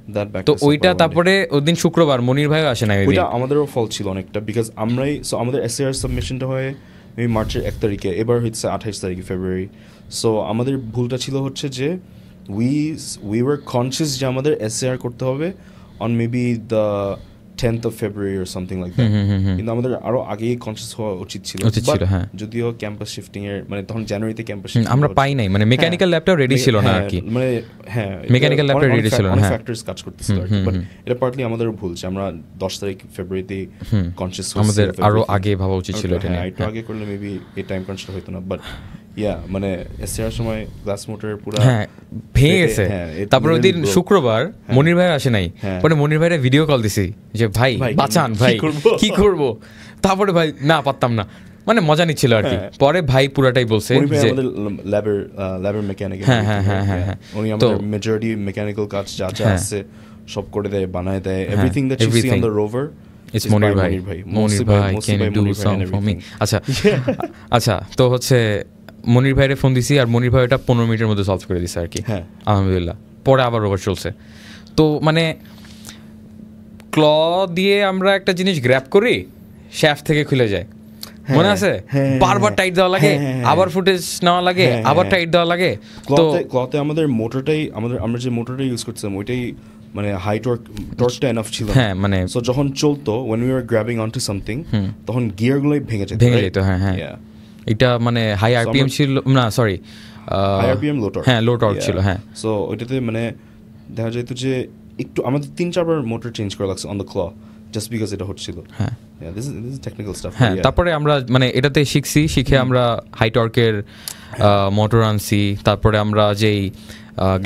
তো ওইটা তারপরে ওইদিন শুক্রবার মনির ভাইও আসে না, ওইটা আমাদেরও ফল ছিল অনেকটা, বিকজ আমাদের এসএআর সাবমিশনটা হয় মেবি মার্চের 1 তারিখে, এবার হচ্ছে 28 তারিখে ফেব্রুয়ারি। সো আমাদের ভুলটা ছিল হচ্ছে যে উই ওয়ার কনসিয়াস যে আমাদের এসএআর করতে হবে on maybe the 10th of February or something like that, কিন্তু আমাদের আরো আগেই কনসিয়াস হওয়া উচিত ছিল। যদিও ক্যাম্পাস শিফটিং এর মানে তখন জানুয়ারিতে ক্যাম্পাস শিফটিং আমরা পাই নাই, মানে মেকানিক্যাল ল্যাবটাও রেডি ছিল না আর কি, মানে হ্যাঁ মেকানিক্যাল ল্যাবটা রেডি ছিল না, ফ্যাক্টরস কাজ করতেছিল আর কি। বাট এটা পার্টলি আমাদের ভুল যে আমরা 10 তারিখ ফেব্রুয়ারিতে কনসিয়াস হই, আমাদের আরো আগে ভাবা উচিত ছিল এটা নিয়ে। একটু আগে করলে মেবি এই টাইম ক্রাঞ্চটা হতো না। বাট মানে এসআর সময় গ্লাস মোটর পুরো ভেঙে গেছে। তারপর ওই দিন শুক্রবার মনির ভাই আসে নাই, পরে মনির ভাইয়ের ভিডিও কল দিছি যে ভাই বাঁচান, ভাই কি করব। তারপরে ভাই না পারতাম না, মানে মজা নিচ্ছিল আর কি। পরে ভাই পুরাটাই বলছে যে ল্যাবের মেকানিক, হ্যাঁ উনি আমাদের মেজরিটি মেকানিক্যাল কাজ যা যা আছে সব করে দেয়, বানায় দেয়। Everything that you see on the rover It's Monir ভাই, can you do something for me? আচ্ছা তো হচ্ছে মনির ভাইয়ের ফোন দিছি, আর মনির ভাই এটা 15 মিনিটের মধ্যে সলভ করে দিছে আর কি, আলহামদুলিল্লাহ। পরে আবার রোভার চলছে। তো মানে ক্ল দিয়ে আমরা একটা জিনিস গ্র্যাব করি, শ্যাফট থেকে খুলে যায়, মনে আছে? বারবার টাইট দেওয়া লাগে, আবার ফুটেজ নেওয়া লাগে, আবার টাইট দেওয়া লাগে। তো ক্লতে আমাদের মোটরটাই, আমরা যে মোটরটা ইউজ করছিলাম ওইটাই মানে হাই টর্কটা এনাফ ছিল, হ্যাঁ মানে সো যখন চলতো when we were grabbing onto something তখন গিয়ারগুলোই ভেঙে যেত। হ্যাঁ এটা মানে হাই আরপিএম ছিল না, সরি হাই আরপিএম লো টর্ক, হ্যাঁ লো টর্ক ছিল, হ্যাঁ। সো ওইটাতে মানে দেখা যেত যে একটু আমাদের 3-4 বার মোটর চেঞ্জ করা লাগছে অন দ্য ক্ল জাস্ট বিকজ এটা হচ্ছিল। হ্যাঁ দিস ইজ টেকনিক্যাল স্টাফ। হ্যাঁ তারপরে আমরা মানে এটাতে শিখে আমরা হাই টর্কের মোটর আনছি। তারপরে আমরা যেই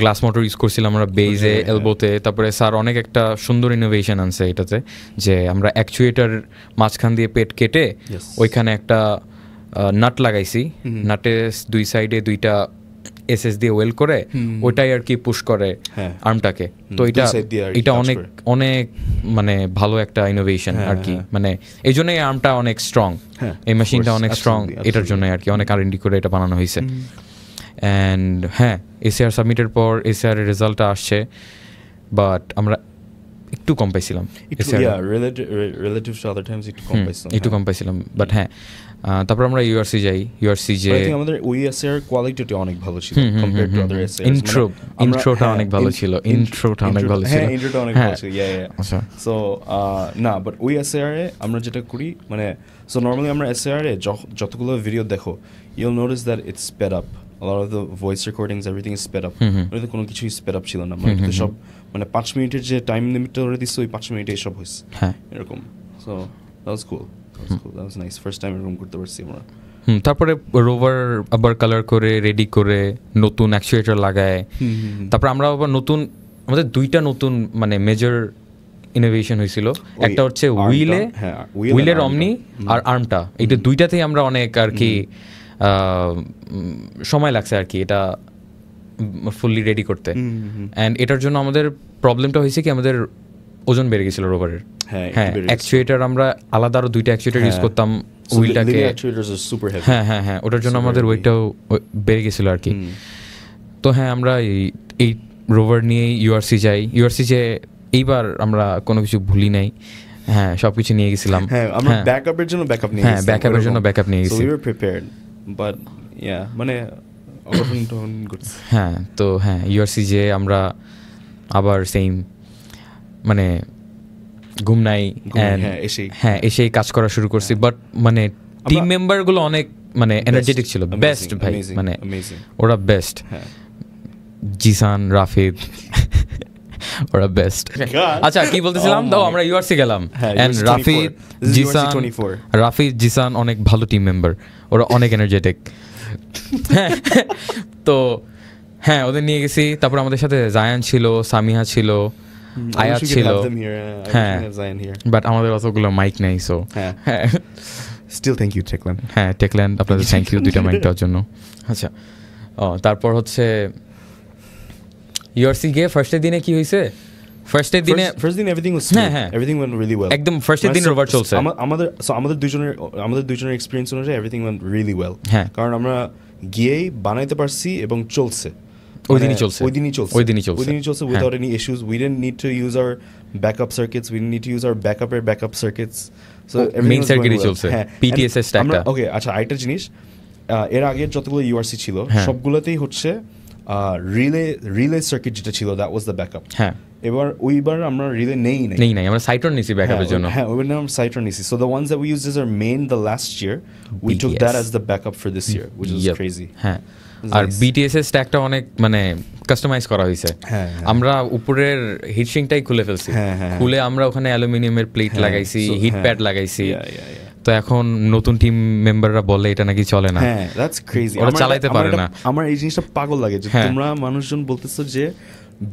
গ্লাস মোটর ইউজ করছিলাম আমরা বেজে, এলবোতে। তারপরে স্যার অনেক একটা সুন্দর ইনোভেশন আনছে এটাতে, যে আমরা অ্যাকচুয়েটার মাঝখান দিয়ে পেট কেটে ওইখানে একটা নাট লাগাইছি, নাটের দুই সাইডে 2টা এসএস দিয়ে ওয়েল করে ওইটাই আর কি পুশ করে আর্মটাকে। তো এটা অনেক অনেক মানে ভালো একটা ইনোভেশন আর কি, মানে এই জন্যই আর্মটা অনেক স্ট্রং, এই মেশিনটা অনেক স্ট্রং, এটার জন্য আর কি অনেক R&D করে এটা বানানো হয়েছে। অ্যান্ড হ্যাঁ এসআর সাবমিটের পর এসআর এর রেজাল্টটা আসছে, বাট আমরা একটু কম পাইছিলাম, একটু কম পাইছিলাম। বাট হ্যাঁ তারপর আমরা ইউআরসি যাই, ইউআরসি যে আমাদের ওইএসআর কোয়ালিটিটা অনেক ভালো ছিল কম্পেয়ার্ড টু আদার এসআর। ইন্ট্রোটা অনেক ভালো ছিল, ইন্ট্রোটা অনেক ভালো ছিল, হ্যাঁ ইন্ট্রোটা অনেক ভালো ছিল। আচ্ছা সো না বাট ওইএসআর এ আমরা যেটা করি মানে সো নরমালি আমরা এসআর এ যতগুলো ভিডিও দেখো you'll notice that it's sped up. A lot of the voice recordings, everything is sped up. মানে কোনো কিছুই স্পেড আপ ছিল না, মানে সব মানে 5 মিনিটের যে টাইম লিমিটটা ধরে দিচ্ছে ওই 5 মিনিটেই সব হয়েছে এরকম। So that was cool, that was nice, first time এরকম করতে পারছি আমরা। তারপরে রোভার আবার কালার করে রেডি করে নতুন অ্যাকচুয়েটর লাগায়। তারপর আমরা আবার আমাদের 2টা নতুন মানে মেজর ইনোভেশন হয়েছিল, একটা হচ্ছে হুইলের অমনি আর আর্মটা, এইটা 2টাতেই আমরা অনেক আর কি সময় লাগছে আর কি এটা ফুললি রেডি করতে। অ্যান্ড এটার জন্য আমাদের প্রবলেমটা হয়েছে কি আমাদের ওজন বেড়ে গেছিল রোভারের। হ্যাঁ অ্যাকচুয়েটার আমরা আলাদা আরো 2টা অ্যাকচুয়েটার ইউজ করতাম হুইলটাকে, হ্যাঁ ওটার জন্য আমাদের ওয়েটটাও বেড়ে গেছিল আর কি। তো হ্যাঁ আমরা এই রোভার নিয়ে ইউআরসি যাই, ইউআরসি যে এইবার আমরা কোনো কিছু ভুলি নাই, হ্যাঁ সবকিছু নিয়ে গেছিলাম। হ্যাঁ আমরা ব্যাকআপের জন্য ব্যাকআপ নিয়ে গেছি, ব্যাকআপের জন্য ব্যাকআপ নিয়ে গেছি। So we were prepared, but yeah মানে অঘটন ঘটছে। হ্যাঁ তো হ্যাঁ ইউআরসি যে আমরা আবার সেম মানে ঘুম নাই, হ্যাঁ এসেই কাজ করা শুরু করছি। বাট মানে টিম মেম্বারগুলো অনেক মানে এনার্জেটিক ছিল, বেস্ট ভাই, মানে ওরা বেস্ট, জিসান, রাফিদ ওরা বেস্ট। আচ্ছা কি বলতেছিলাম দাও, আমরা ইউআরসি গেলাম এন্ড রাফিদ জিসান অনেক ভালো টিম মেম্বার, ওরা অনেক এনার্জেটিক। তো হ্যাঁ ওদের নিয়ে গেছি। তারপর আমাদের সাথে জায়ান ছিল, সামিহা ছিল, আয়াত ছিল, হ্যাঁ বাট আমাদের অতগুলো মাইক নেই। সো হ্যাঁ স্টিল থ্যাংক ইউ টেকল্যান্ড, হ্যাঁ টেকল্যান্ড আপনাদের থ্যাংক ইউ 2টা মাইক দেওয়ার জন্য। আচ্ছা তারপর হচ্ছে ইউআরসি গিয়ে ফার্স্টের দিনে কি হয়েছে, ফার্স্ট দিন everything was smooth, everything went really well, একদম ফার্স্টের দিন রোভার চলছে। আমাদের দুইজনের এক্সপেরিয়েন্স অনুযায়ী এভরিথিং ওয়েন্ট রিয়েলি ওয়েল, কারণ আমরা গিয়েই বানাইতে পারছি এবং চলছে ওই দিনই চলছে without any issues. We didn't need to use our backup circuits, we didn't need to use our backup circuits, so main circuit চলছে PTSS স্ট্যাকটা। ওকে আচ্ছা আরেকটা জিনিস, এর আগে যতগুলো ইউআরসি ছিল সবগুলোতেই হচ্ছে রিলে সার্কিট যেটা ছিল that was the backup. হ্যাঁ ওইবার আমরা রিলে নেই আমরা সাইটন নিছি ব্যাকআপের জন্য। হ্যাঁ ওইবার আমরা সাইটন নিছি, so the ones that we used as our main the last year we took that as the backup for this year, which is crazy. হ্যাঁ আর বিটিএসএস স্ট্যাকটা অনেক মানে কাস্টমাইজ করা হয়েছে। আমরা উপরের হিটসিংটাই খুলে ফেলছি, খুলে আমরা ওখানে অ্যালুমিনিয়ামের প্লেট লাগাইছি, হিট প্যাড লাগাইছি, তো এখন নতুন টিম মেম্বাররা বলে এটা নাকি চলে না। হ্যাঁ দ্যাটস ক্রেজি, ওরা চালাইতে পারে না। আমার এই জিনিসটা পাগল লাগে যে তোমরা মানুষজন বলতেছো যে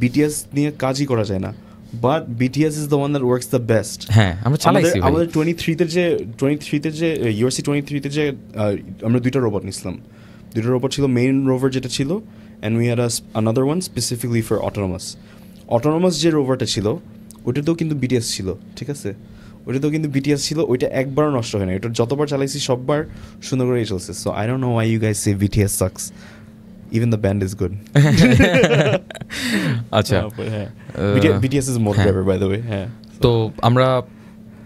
বিটিএস নিয়ে কাজই করা যায় না, but BTS is the one that works the best. হ্যাঁ আমরা চালাইছি। আমাদের 23তে যে ইউআরসি 23তে যে আমরা দুইটা রোবট নিছিলাম, দুইটা রোবট ছিল, মেইন রোভার যেটা ছিল and we had another one specifically for autonomous যে রোভারটা ছিল ওইটাতেও কিন্তু বিটিএস ছিল, ঠিক আছে, ওইটাতেও কিন্তু বিটিএস ছিল, ওইটা একবারও নষ্ট হয় না, ওইটা যতবার চালাইছি সববার সুন্দর করেই চলছে। So I don't know why you guys say BTS sucks, even the band is good. আচ্ছা BTS is more clever by the way. হ্যাঁ তো আমরা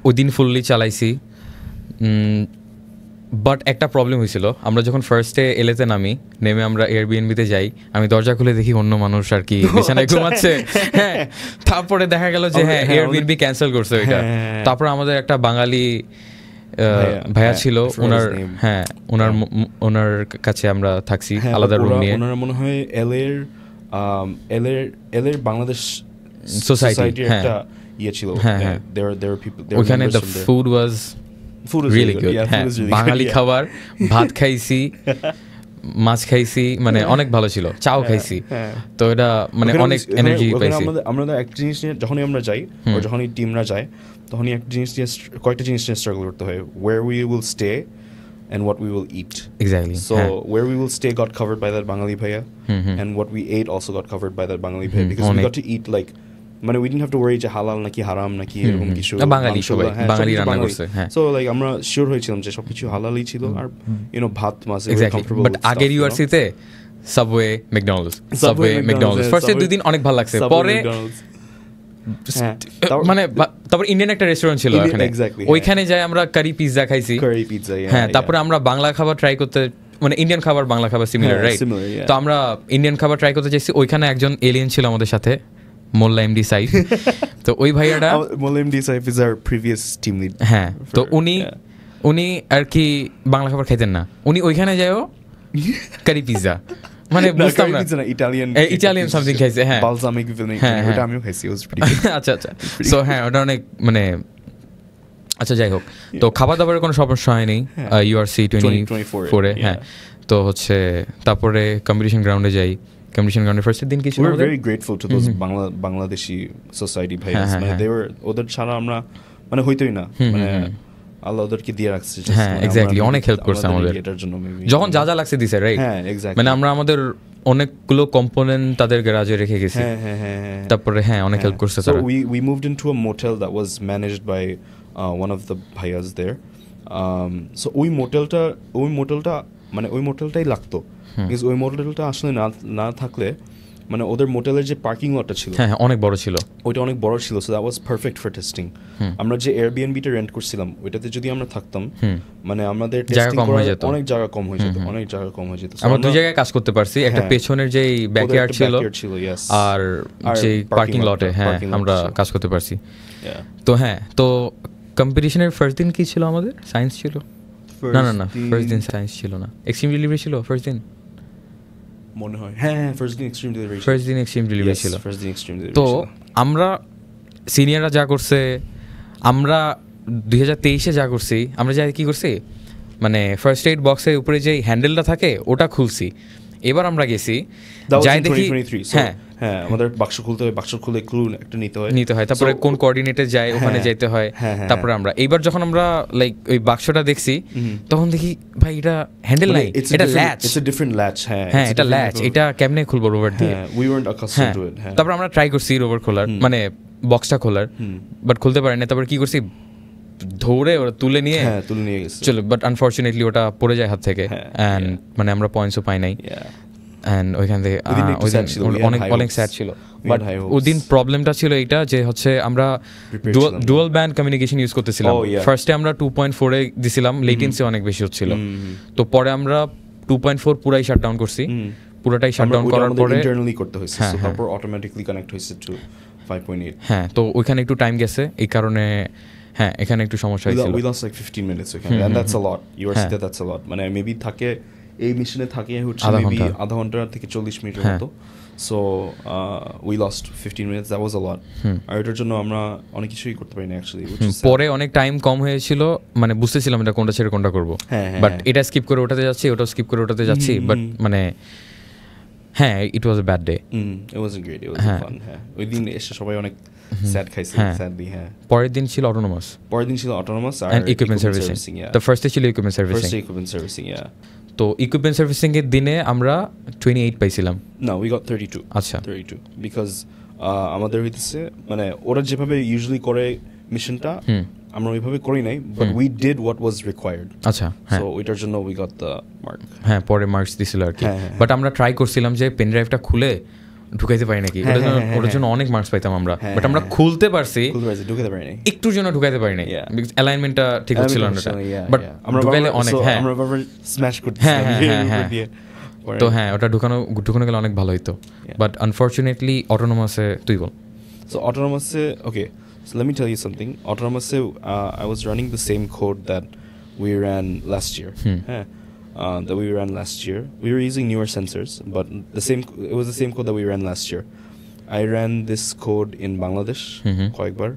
ওই দিন ফুললি চালাইছি, বাট একটা প্রবলেম হয়েছিল। আমরা যখন ফার্স্টে এলেতে নেমে আমরা এয়ারবিএনবিতে যাই, আমি দরজা খুলে দেখি অন্য মানুষ আর কি বিছানায় ঘুমাচ্ছে। হ্যাঁ তারপরে দেখা গেল যে হ্যাঁ এয়ারবিএনবি ক্যান্সেল করছে ওইটা। তারপর আমাদের একটা বাঙালি ভাইয়া ছিল, ওনার কাছে আমরা থাকছি আলাদা রুম নিয়ে। ওনার মনে হয় এলের বাংলাদেশ সোসাইটির একটা ইয়ে ছিল। হ্যাঁ ওখানে the food was really good. হ্যাঁ বাঙালি খাবার, ভাত খাইছি, মাছ খাইছি, মানে অনেক ভালো ছিল, চাও খাইছি। তো এটা মানে অনেক এনার্জি পাইছি। আমরা একটা জিনিস নিয়ে যখনই আমরা যাই বা যখনই টিমরা যায় তখনই একটা জিনিস নিয়ে কয়েকটা জিনিস নিয়ে স্ট্রাগল করতে হয়, where we will stay and what we will eat. Exactly. So where we will stay got covered by that Bangali bhaiya, and what we ate also got covered by that Bangali bhaiya, because we got to eat like, মানে we didn't have to worry যে হালাল নাকি হারাম নাকি এরকম কিছু, বাঙালি সবাই বাঙালি রান্না করছে। হ্যাঁ সো লাইক আমরা শিওর হয়েছিলাম যে সবকিছু হালালই ছিল, আর ভাত মাছ কমফোর্টেবল। বাট আগের ইউআরসিতে সাবওয়ে ম্যাকডোনাল্ডস ফার্স্টে 2 দিন অনেক ভালো লাগছে, পরে মানে তারপর ইন্ডিয়ান একটা রেস্টুরেন্ট ছিল এখানে, ওইখানে যাই আমরা কারি পিৎজা খাইছি। হ্যাঁ তারপরে আমরা বাংলা খাবার ট্রাই করতে, মানে ইন্ডিয়ান খাবার বাংলা খাবার সিমিলার, রাইট? তো আমরা ইন্ডিয়ান খাবার ট্রাই করতে চাইছি, ওইখানে একজন এলিয়েন ছিল আমাদের সাথে, মোল্লা এমডি সাইফ। তো ওই ভাইয়াটা, Molla MD Saif is our previous team lead. হ্যাঁ তো উনি আর কি বাংলা খাবার খাইতেন না, উনি ওইখানে যায়ও কারি পিৎজা, মানে বুঝতাম না, ইটালিয়ান সামথিং খাইছে। হ্যাঁ বালসামিক ভিনেগার, ওটা আমিও খাইছি, ওয়াজ প্রিটি গুড। আচ্ছা সো হ্যাঁ ওটা অনেক মানে আচ্ছা যাই হোক, তো খাবার দাবারের কোনো সমস্যা হয়নি ইউআরসি 24-এ। হ্যাঁ তো হচ্ছে তারপরে কম্পিটিশন গ্রাউন্ডে যাই। কম্পিটিশন গ্রাউন্ডে ফার্স্টের দিন কি ছিল, we're very grateful to those Bangladeshi society vice, মানে they were, ওদের ছাড়া আমরা মানে হইতোই না, মানে আল্লাহ ওদেরকে দিয়ে রাখছে। হ্যাঁ এক্স্যাক্টলি, অনেক হেল্প করছে আমাদের এটার জন্য, যখন যা যা লাগছে দিছে, রাইট? হ্যাঁ এক্স্যাক্টলি, মানে আমরা আমাদের অনেকগুলো কম্পোনেন্ট তাদের গ্যারাজে রেখে গেছি। হ্যাঁ তারপরে হ্যাঁ অনেক হেল্প করছে তারা। So we moved into a motel that was managed by one of the bhaias there. So ওই মোটেলটা মানে ওই মোটেলটাই লাগতো, because ওই মোটেলটা আসলে না থাকলে মানে ওদের মোটেলের যে পার্কিং লটটা ছিল হ্যাঁ অনেক বড় ছিল, ওইটা অনেক বড় ছিল। So that was perfect for testing. আমরা যে এয়ারবিএনবিটা রেন্ট করছিলাম ওইটাতে যদি আমরা থাকতাম, মানে আমাদের টেস্টিং করার অনেক জায়গা কম হয়ে যেত, আমরা দুই জায়গায় কাজ করতে পারছি, একটা পেছনের যে ব্যাকইয়ার্ড ছিল আর যে পার্কিং লটে হ্যাঁ আমরা কাজ করতে পারছি। তো হ্যাঁ তো কম্পিটিশনের ফার্স্ট দিন কি ছিল আমাদের? সায়েন্স ছিল না ফার্স্ট দিন সায়েন্স ছিল না, এক্সট্রিম ডেলিভারি ছিল ফার্স্ট দিন মনে হয়। হ্যাঁ ফার্স্ট দিন এক্সট্রিম ডেলিভারি ছিল। তো আমরা সিনিয়ররা যা করছে, আমরা 2023-এ যা করছি, আমরা যা কি করছি মানে ফার্স্ট এইড বক্সের উপরে যে হ্যান্ডেলটা থাকে ওটা খুলছি। এবার আমরা গেছি যাই দেখি, হ্যাঁ আমাদের বাক্স খুলে ক্লু একটা নিতে হয়, তারপরে কোন কোঅর্ডিনেটে যায় ওখানে যেতে হয়। তারপরে আমরা এইবার যখন আমরা লাইক ওই বাক্সটা দেখছি তখন দেখি ভাই এটা হ্যান্ডেল নাই, এটা latch, it's a different latch. হ্যাঁ এটা ল্যাচ, এটা কেমনে খুলবো রোভার দিয়ে? উই ওয়ান্ট অ্যাকাস্টমড টু ইট। তারপর আমরা ট্রাই করছি রোভার খোলার, মানে বক্সটা খোলার, বাট খুলতে পারি না। তারপর কি করছি, ধরে ওরা তুলে নিয়ে গেছে, চলো, বাট আনফরচুনেটলি ওটা পড়ে যায় হাত থেকে, এন্ড মানে আমরা পয়েন্টসও পাই নাই। এন্ড ওইখান থেকে অনেক স্যাড ছিল। বাট ওদিন প্রবলেমটা ছিল এইটা যে হচ্ছে আমরা ডুয়াল ব্যান্ড কমিউনিকেশন ইউজ করতেছিলাম। ফার্স্টে আমরা 2.4 এ দিছিলাম, লেটেন্সি অনেক বেশি হচ্ছিল। তো পরে আমরা 2.4 পুরাই শাটডাউন করছি, পুরোটাই শাটডাউন করার পরে ইন্টারনালি করতে হয়েছে, তারপর অটোমেটিক্যালি কানেক্ট হয়েছে টু 5.8। হ্যাঁ তো ওইখানে একটু টাইম গেছে, এই কারণে হ্যাঁ এখানে একটু সমস্যা হয়েছিল। We lost like 15 minutes ওখানে, and that's a lot. You are saying that's a lot, মানে মেবি থাকে এই মিশনে থাকে হচ্ছে মেবি আধা ঘন্টা থেকে 40 মিনিটের মতো so we lost 15 minutes that was a lot আর এটার জন্য আমরা অনেক কিছুই করতে পারি না অ্যাকচুয়ালি পরে অনেক টাইম কম হয়েছিল মানে বুঝতেছিলাম এটা কোনটা ছেড়ে কোনটা করবো বাট এটা স্কিপ করে ওটাতে যাচ্ছি ওটা স্কিপ করে ওটাতে যাচ্ছি বাট মানে হ্যাঁ it was a bad day it was great it was fun হ্যাঁ ওই দিন এসে সবাই অনেক স্যাড খাইছে স্যাডলি হ্যাঁ পরের দিন ছিল অটোনোমাস আর ইকুইপমেন্ট সার্ভিসিং দ্য ফার্স্ট ছিল ইকুইপমেন্ট সার্ভিসিং তো ইকুইপমেন্ট সার্ভিসিং এর দিনে আমরা 28 পাইছিলাম না উই গট 32 আচ্ছা 32 বিকজ আমাদের হইতেছে মানে ওরা যেভাবে ইউজুয়ালি করে মিশনটা আমরা ওইভাবে করি নাই but we did what was required আচ্ছা সো ওইটার জন্য উই গট দ্য মার্ক হ্যাঁ পরে মার্কস দিছিল আর কি বাট আমরা ট্রাই করছিলাম যে পেন ড্রাইভটা খুলে ঢুকাইতে পারি নাকি ওটার জন্য অনেক মার্কস পাইতাম আমরা বাট আমরা খুলতে পারছি ঢুকাতে পারি নাই একটুর জন্য ঢুকাইতে পারি নাই বিকজ অ্যালাইনমেন্টটা ঠিক হচ্ছিল না বাট আমরা ঢুকাইলে অনেক আমরা স্ম্যাশ করতেছিলাম তো হ্যাঁ ওটা ঢুকানো গেলে অনেক ভালো হইতো বাট আনফরচুনেটলি অটোনোমাসে তুই বল so অটোনোমাসে okay so let me tell you something autonomous I was running the same code that we ran last year we were using newer sensors but it was the same code that we ran last year I ran this code in Bangladesh কয়েকবার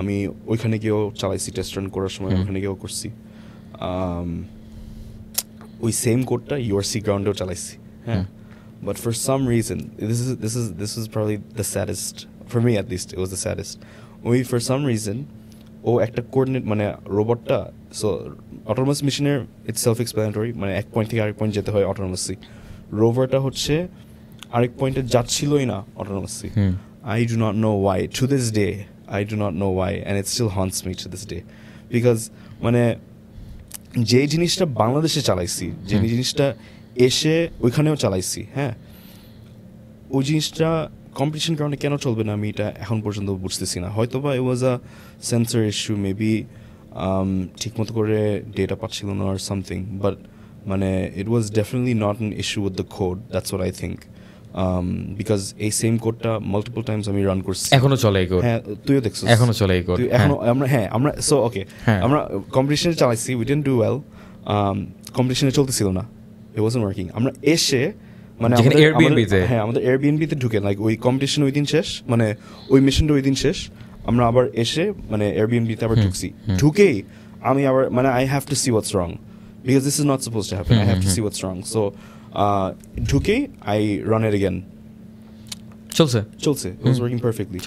আমি ওইখানে গিয়েও চালাইছি test run করার সময় ওইখানে গিয়েও করছি ওই সেম কোডটা ইউআরসি গ্রাউন্ডেও চালাইছি হ্যাঁ but for some reason this is probably the saddest for me at least it was the saddest for some reason একটা কোঅর্ডিনেট মানে রোবটটা সো অটোনোমাস মিশনের ইটস সেলফ এক্সপ্লেনেটরি মানে এক পয়েন্ট থেকে আরেক পয়েন্ট যেতে হয় অটোনোমাসলি রোভারটা হচ্ছে আরেক পয়েন্টে যাচ্ছিলই না অটোনোমাসলি I do not know why to this day I do not know why and it still haunts me to this day because মানে যে জিনিসটা বাংলাদেশে চালাইছি যে জিনিসটা এসে ওইখানেও চালাইছি হ্যাঁ ওই জিনিসটা কম্পিটিশন কারণে কেন চলবে না আমি এটা এখন পর্যন্ত বুঝতেছি না হয়তো বা it was a sensor issue maybe ঠিক মতো করে ডেটা পাচ্ছিল না or something but মানে it was definitely not an issue with the code that's what I think because এই সেম কোডটা মাল্টিপল টাইমস আমি রান করছি এখনো চলে এই কোড হ্যাঁ তুইও দেখছিস এখনো চলে এই কোড এখনো আমরা সো ওকে আমরা কম্পিটিশনে চালাইছি we didn't do well কম্পিটিশনে চলতেছিল না it wasn't working আমরা এসে মানে আমাদের এয়ারবিএনবিতে ঢুকে লাইক ওই কম্পিটিশন ওই দিন শেষ মানে ওই মিশনটা ওই দিন শেষ আমরা আবার এসে মানে এয়ারবিএনবিতে আবার ঢুকছি ঢুকেই আমি আবার মানে I have to see what's wrong because this is not supposed to happen I have to see what's wrong so ঢুকেই I run it again চলছে it was working perfectly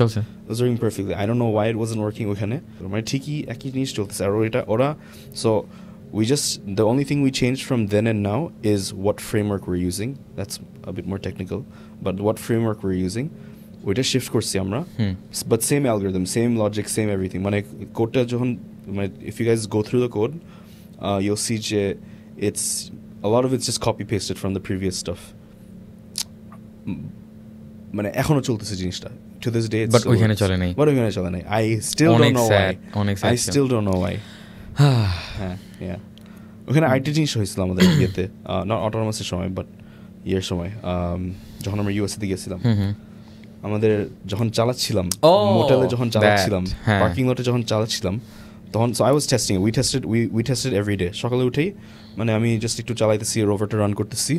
it was working perfectly I don't know why it wasn't working ওখানে মানে ঠিকই একই জিনিস চলতেছে আর ওরা so the only thing we changed from then and now is what framework we're using. That's a bit more technical, but what framework we're using. ওইটা shift করছি আমরা but same algorithm, same logic, same everything. মানে কোডটা যখন মানে if you guys go through the code, you'll see যে it's a lot of it's just copy pasted from the previous stuff. মানে এখনো চলতেছে জিনিসটা to this day. But ওইখানে চলে নাই. I still don't know why. I still don't know why. হ্যাঁ ওখানে আরেকটা জিনিস হয়েছিল আমাদের ইয়েতে নট অটোনোমাসের সময় বাট ইয়ের সময় যখন আমরা ইউএসএতে গেছিলাম আমাদের যখন চালাচ্ছিলাম মোটেলে যখন চালাচ্ছিলাম পার্কিং লটে যখন চালাচ্ছিলাম তখন so I was testing we tested every day সকালে উঠেই মানে আমি জাস্ট একটু চালাইতেছি রোভারটা রান করতেছি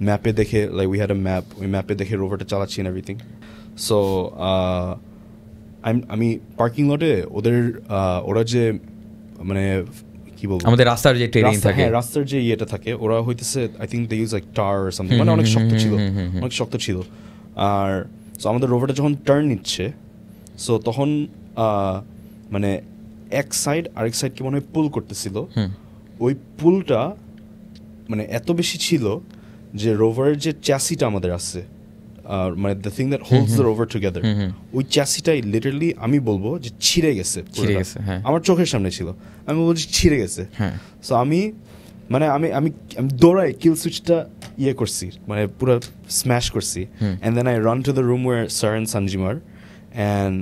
ম্যাপে দেখে like we had a map ওই ম্যাপে দেখে রোভারটা চালাচ্ছি এন্ড এভরিথিং সো আমি পার্কিং লটে ওরা যে মানে কি বলবো আমাদের রাস্তার যে টেরিং থাকে হ্যাঁ রাস্তার যে ইয়েটা থাকে ওরা হইতেছে I think they use like tar or something মানে অনেক শক্ত ছিল আর সো আমাদের রোভারটা যখন টার্ন নিচ্ছে সো তখন মানে এক সাইড আরেক সাইডকে মনে হয় পুল করতেছিল ওই পুলটা মানে এত বেশি ছিল যে রোভারের যে চ্যাসিটা আমাদের আছে মানে the thing that holds the rover together ওই চ্যাসিটাই লিটারালি আমি বলবো যে ছিঁড়ে গেছে আমার চোখের সামনে ছিল আমি বলছি ছিঁড়ে গেছে সো আমি মানে আমি আমি আমি দৌড়াই কিল সুইচটা ইয়ে করছি মানে পুরো স্ম্যাশ করছি and then I run to the room where sir and সঞ্জিমার অ্যান্ড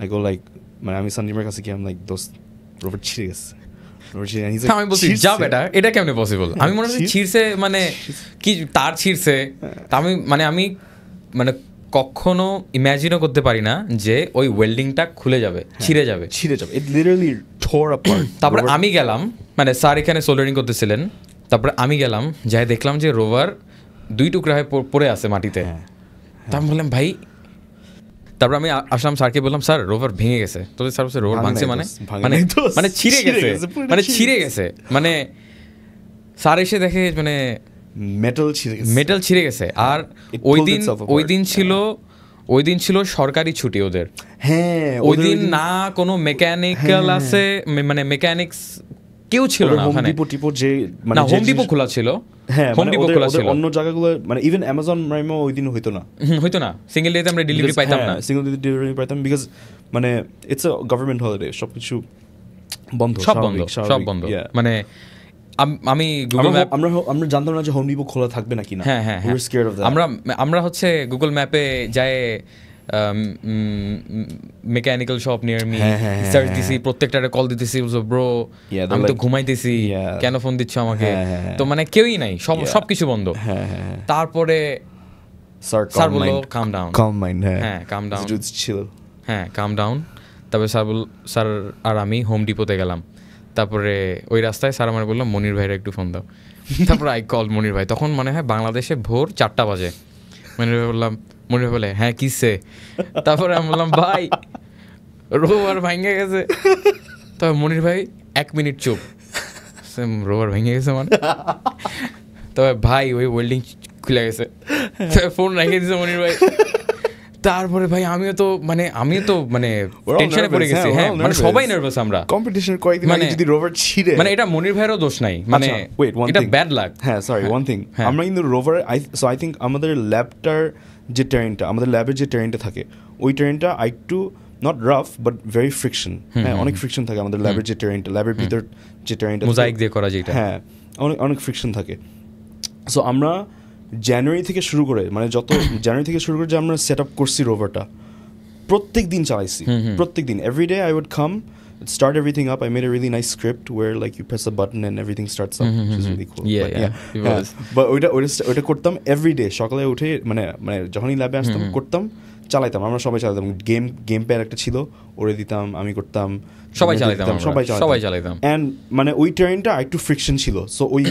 আই গো লাইক মানে আমি সঞ্জিমার কাছে গিয়ে আমি লাইক দোস্ত রোভার ছিঁড়ে গেছে আমি বলছি যা বেটা এটা কেমনে পসিবল আমি মনে হচ্ছে ছিঁড়ছে মানে কি তার ছিঁড়ছে আমি মানে কখনো ইমাজিনও করতে পারি না যে ওই ওয়েল্ডিংটা খুলে যাবে ছিঁড়ে যাবে ইট লিটারালি টোর অ্যাপার্ট তারপর আমি গেলাম মানে স্যার এখানে সোল্ডারিং করতেছিলেন তারপরে আমি গেলাম, যাই দেখলাম যে রোভার 2 টুকরা হয়ে পড়ে আছে মাটিতে। তা আমি বললাম ভাই, তারপর আমি আসলাম স্যারকে বললাম স্যার রোভার ভেঙে গেছে। তো স্যার বলছে রোভার ভাঙছে মানে ছিঁড়ে গেছে, মানে ছিঁড়ে গেছে, মানে স্যার এসে দেখে মানে মেটাল ছিঁড়ে গেছে। আর ওই দিন ছিল সরকারি ছুটি ওদের। হ্যাঁ, ওই দিন না কোনো মেকানিক্যাল আছে, মানে মেকানিক্স কেউ ছিল না ওখানে। না, হোম ডিপো খোলা ছিল। হ্যাঁ, হোম ডিপো খোলা ছিল। অন্য জায়গাগুলো মানে ইভেন অ্যামাজন প্রাইমও ওই দিন হইতো না। সিঙ্গেল ডেতে আমরা ডেলিভারি পাইতাম না। সিঙ্গেল ডে ডেলিভারি পাইতাম বিকজ মানে ইটস আ গভর্নমেন্ট হলিডে, সবকিছু বন্ধ, সব বন্ধ। মানে আমি গুগল ম্যাপ, আমরা জানতাম না যে হোম ডিপো খোলা থাকবে নাকি না। হ্যাঁ, আমরা হচ্ছে গুগল ম্যাপে যায় mechanical shop near me search দিছি, প্রত্যেকটারে কল দিতেছি, ব্রো আমি তো ঘুমাইতেছি, কেন ফোন দিচ্ছ আমাকে? তো মানে কেউই নাই, সবকিছু বন্ধ। তারপরে স্যার বললো কাম ডাউন, কাম ডাউন। তারপরে স্যার আর আমি হোম ডিপোতে গেলাম। তারপরে ওই রাস্তায় স্যার আমার বললাম মনির ভাইরা একটু ফোন দাও। তারপরে আই কল মনির ভাই, তখন মনে হয় বাংলাদেশে ভোর 4টা বাজে। মনির ভাই বললাম, মনির ভাই বলে হ্যাঁ কিসে? তারপরে আমি বললাম ভাই রোভার ভেঙে গেছে। তবে মনির ভাই 1 মিনিট চুপ, রোভার ভেঙে গেছে মানে? তবে ভাই ওই ওয়েল্ডিং খুলে গেছে, ফোন রেখে দিয়েছে মনির ভাই। তারপরে ভাই আমিও তো টেনশনে পড়ে গেছি। হ্যাঁ, মানে সবাই নার্ভাস। আমরা কম্পিটিশন কয়েকদিন আগে যদি রোভার ছিঁড়ে, মানে এটা মনির ভাইয়েরও দোষ নাই, মানে এটা ব্যাড লাক। হ্যাঁ, সরি, ওয়ান থিং, আমরা কিন্তু রোভার আই থিঙ্ক আমাদের ল্যাবটার যে টেরেনটা, আমাদের ল্যাবের যে টেরেনটা থাকে, ওই টেরেনটা একটু not rough but very friction. হ্যাঁ, অনেক ফ্রিকশন থাকে আমাদের ল্যাবের যে টেরেনটা, ল্যাবের ভিতর যে টেরেনটা মোজাইক দিয়ে করা যেটা, হ্যাঁ অনেক ফ্রিকশন থাকে। সো আমরা জানুয়ারি থেকে শুরু করে যে আমরা সেট আপ করছি রোভারটা, প্রত্যেক দিন চালাইছি, প্রত্যেক দিন, every day I would come, start everything up. I made a really nice script where like you press a button and everything starts up, which is really cool. But ওইটা করতাম every day সকালে উঠে, মানে যখনই ল্যাবে আসতাম করতাম, চালাইতাম, আমরা সবাই চালাতাম। গেম প্যাড একটা ছিল, ওরে দিতাম, আমি করতাম, সবাই চালাইতাম। এন্ড মানে ওই ট্রেনটা একটু ফ্রিকশন ছিল, সো ওই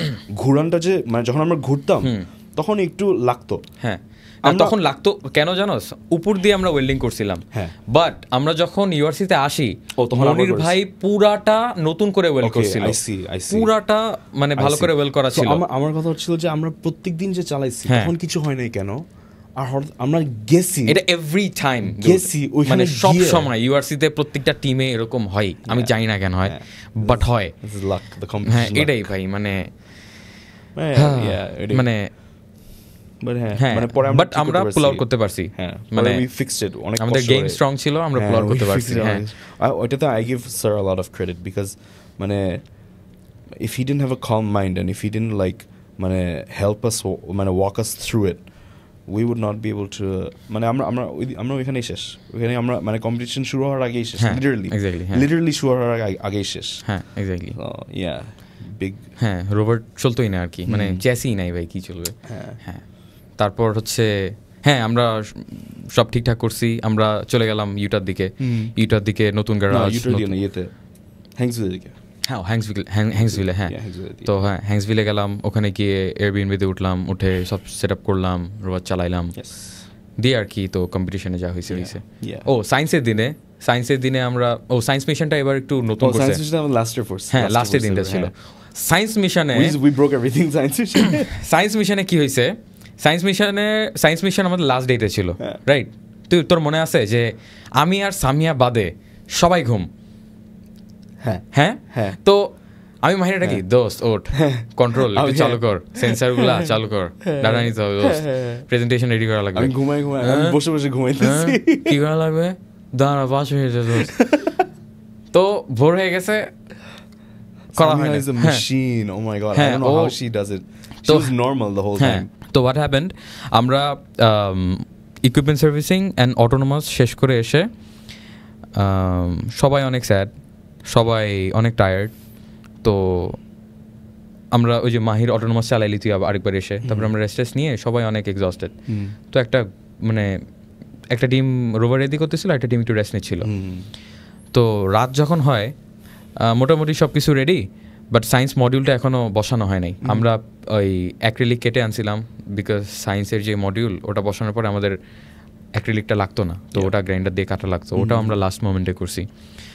ঘুরানটা যে মানে যখন আমরা ঘুরতাম তখন একটু লাগতো। হ্যাঁ, তখন লাগতো কেন জানোস? উপর দিয়ে আমরা ওয়েল্ডিং করছিলাম, বাট আমরা যখন ইউআরসিতে আসি মনির ভাই পুরাটা নতুন করে ওয়েল্ড করছিল, পুরাটা মানে ভালো করে ওয়েল্ড করা ছিল। আমার কথা হচ্ছিল যে আমরা প্রত্যেকদিন যে চালাইছি তখন কিছু হয় নাই কেন, আর আমরা গেছি, এটা এভরি টাইম গেছি ওইখানে, সব সময় ইউআরসিতে প্রত্যেকটা টিমে এরকম হয়, আমি জানি না কেন হয়, বাট হয়। হ্যাঁ, এটাই ভাই, মানে বাট আমরা পুল আউট করতে পারছি, মানে আমাদের গেম স্ট্রং ছিল, আমরা পুল আউট করতে পারছি। হ্যাঁ, ওইটাতে I give sir a lot of credit because মানে if he didn't have a calm mind and if he didn't like মানে help us মানে walk us through it, we would not be able to মানে আমরা ওইখানেই শেষ, ওইখানে আমরা মানে কম্পিটিশন শুরু হওয়ার আগেই শেষ, লিটারালি শুরু হওয়ার আগেই শেষ। হ্যাঁ, এক্স্যাক্টলি। বিগ, হ্যাঁ, রোভার চলতোই না আর কি, মানে চ্যাসি নাই ভাই, কি চলবে। হ্যাঁ, তারপর হচ্ছে হ্যাঁ আমরা সব ঠিকঠাক করছি, আমরা চলে গেলাম ইউটার দিকে, নতুন গ্যারাজ, হ্যাংসভিলে। হ্যাঁ, তো হ্যাঁ হ্যাংসভিলে গেলাম, ওখানে গিয়ে এয়ারবিএনবিতে উঠলাম, উঠে সব সেট আপ করলাম, রোভার চালাইলাম দিয়ে আর কি। তো কম্পিটিশনে যা হয়েছে। ও সায়েন্সের দিনে আমরা সায়েন্স মিশনটা এবার একটু নতুন করছে। হ্যাঁ, লাস্টের দিনটা ছিল সায়েন্স মিশনে। কি হয়েছে, সায়েন্স মিশন আমাদের লাস্ট ডেতে ছিল, রাইট? তোর মনে আছে যে আমি আর সামিয়া বাদে সবাই ঘুম। হ্যাঁ, তো আমি মাহিরে ডাকি, দোস্ত ওঠ, কন্ট্রোল চালু কর, সেন্সার গুলা চালু কর, ডাটা নিতে হবে, দোস্ত প্রেজেন্টেশন রেডি করা লাগবে। বসে ঘুমাইতেছি, কি করা লাগবে, দাঁড়া 5 মিনিট। তো ভোর হয়ে গেছে, করা হয় না। Oh my god, I don't know how she does it. She was normal the whole time. তো what happened, আমরা ইকুইপমেন্ট সার্ভিসিং অ্যান্ড অটোনোমাস শেষ করে এসে সবাই অনেক স্যাড, সবাই অনেক টায়ার্ড। তো আমরা ওই যে মাহির অটোনোমাস চালাইলি তুই আরেকবার এসে, তারপরে আমরা রেস্ট নিয়ে সবাই অনেক এক্সস্টেড। তো একটা টিম রোভার রেডি করতেছিল, একটা টিম একটু রেস্ট নিচ্ছিল। তো রাত যখন হয় মোটামুটি সব কিছু রেডি, বাট সায়েন্স মডিউলটা এখনও বসানো হয় নাই। আমরা ওই অ্যাক্রিলিক কেটে আনছিলাম, বিকজ সায়েন্সের যে মডিউল ওটা বসানোর পরে আমাদের অ্যাক্রিলিকটা লাগতো না, তো ওটা গ্রাইন্ডার দিয়ে কাটা লাগতো, ওটাও আমরা লাস্ট মোমেন্টে করছি।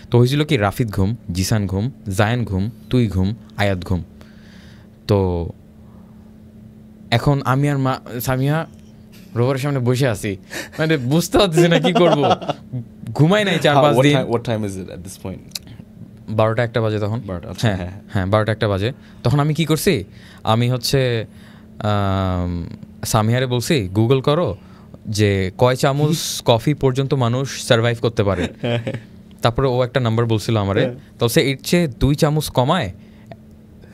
তো হয়েছিল কি, রাফিদ ঘুম, জিসান ঘুম, জায়ান ঘুম, তুই ঘুম, আয়াত ঘুম। তো এখন আমি আর সামিয়া রোভারের সামনে বসে আছি, মানে বুঝতে পারতেছি না কি করবো, ঘুমাই নাই 4-5 দিন। 12টা-1টা বাজে তখন। হ্যাঁ 12টা-1টা বাজে। তখন আমি কি করছি, আমি হচ্ছে সামিয়ারে বলছি গুগল করো যে কয় চামচ কফি পর্যন্ত মানুষ সার্ভাইভ করতে পারে। তারপরে ও একটা নাম্বার বলছিল আমারে, তো সে এর চেয়ে 2 চামচ কমায়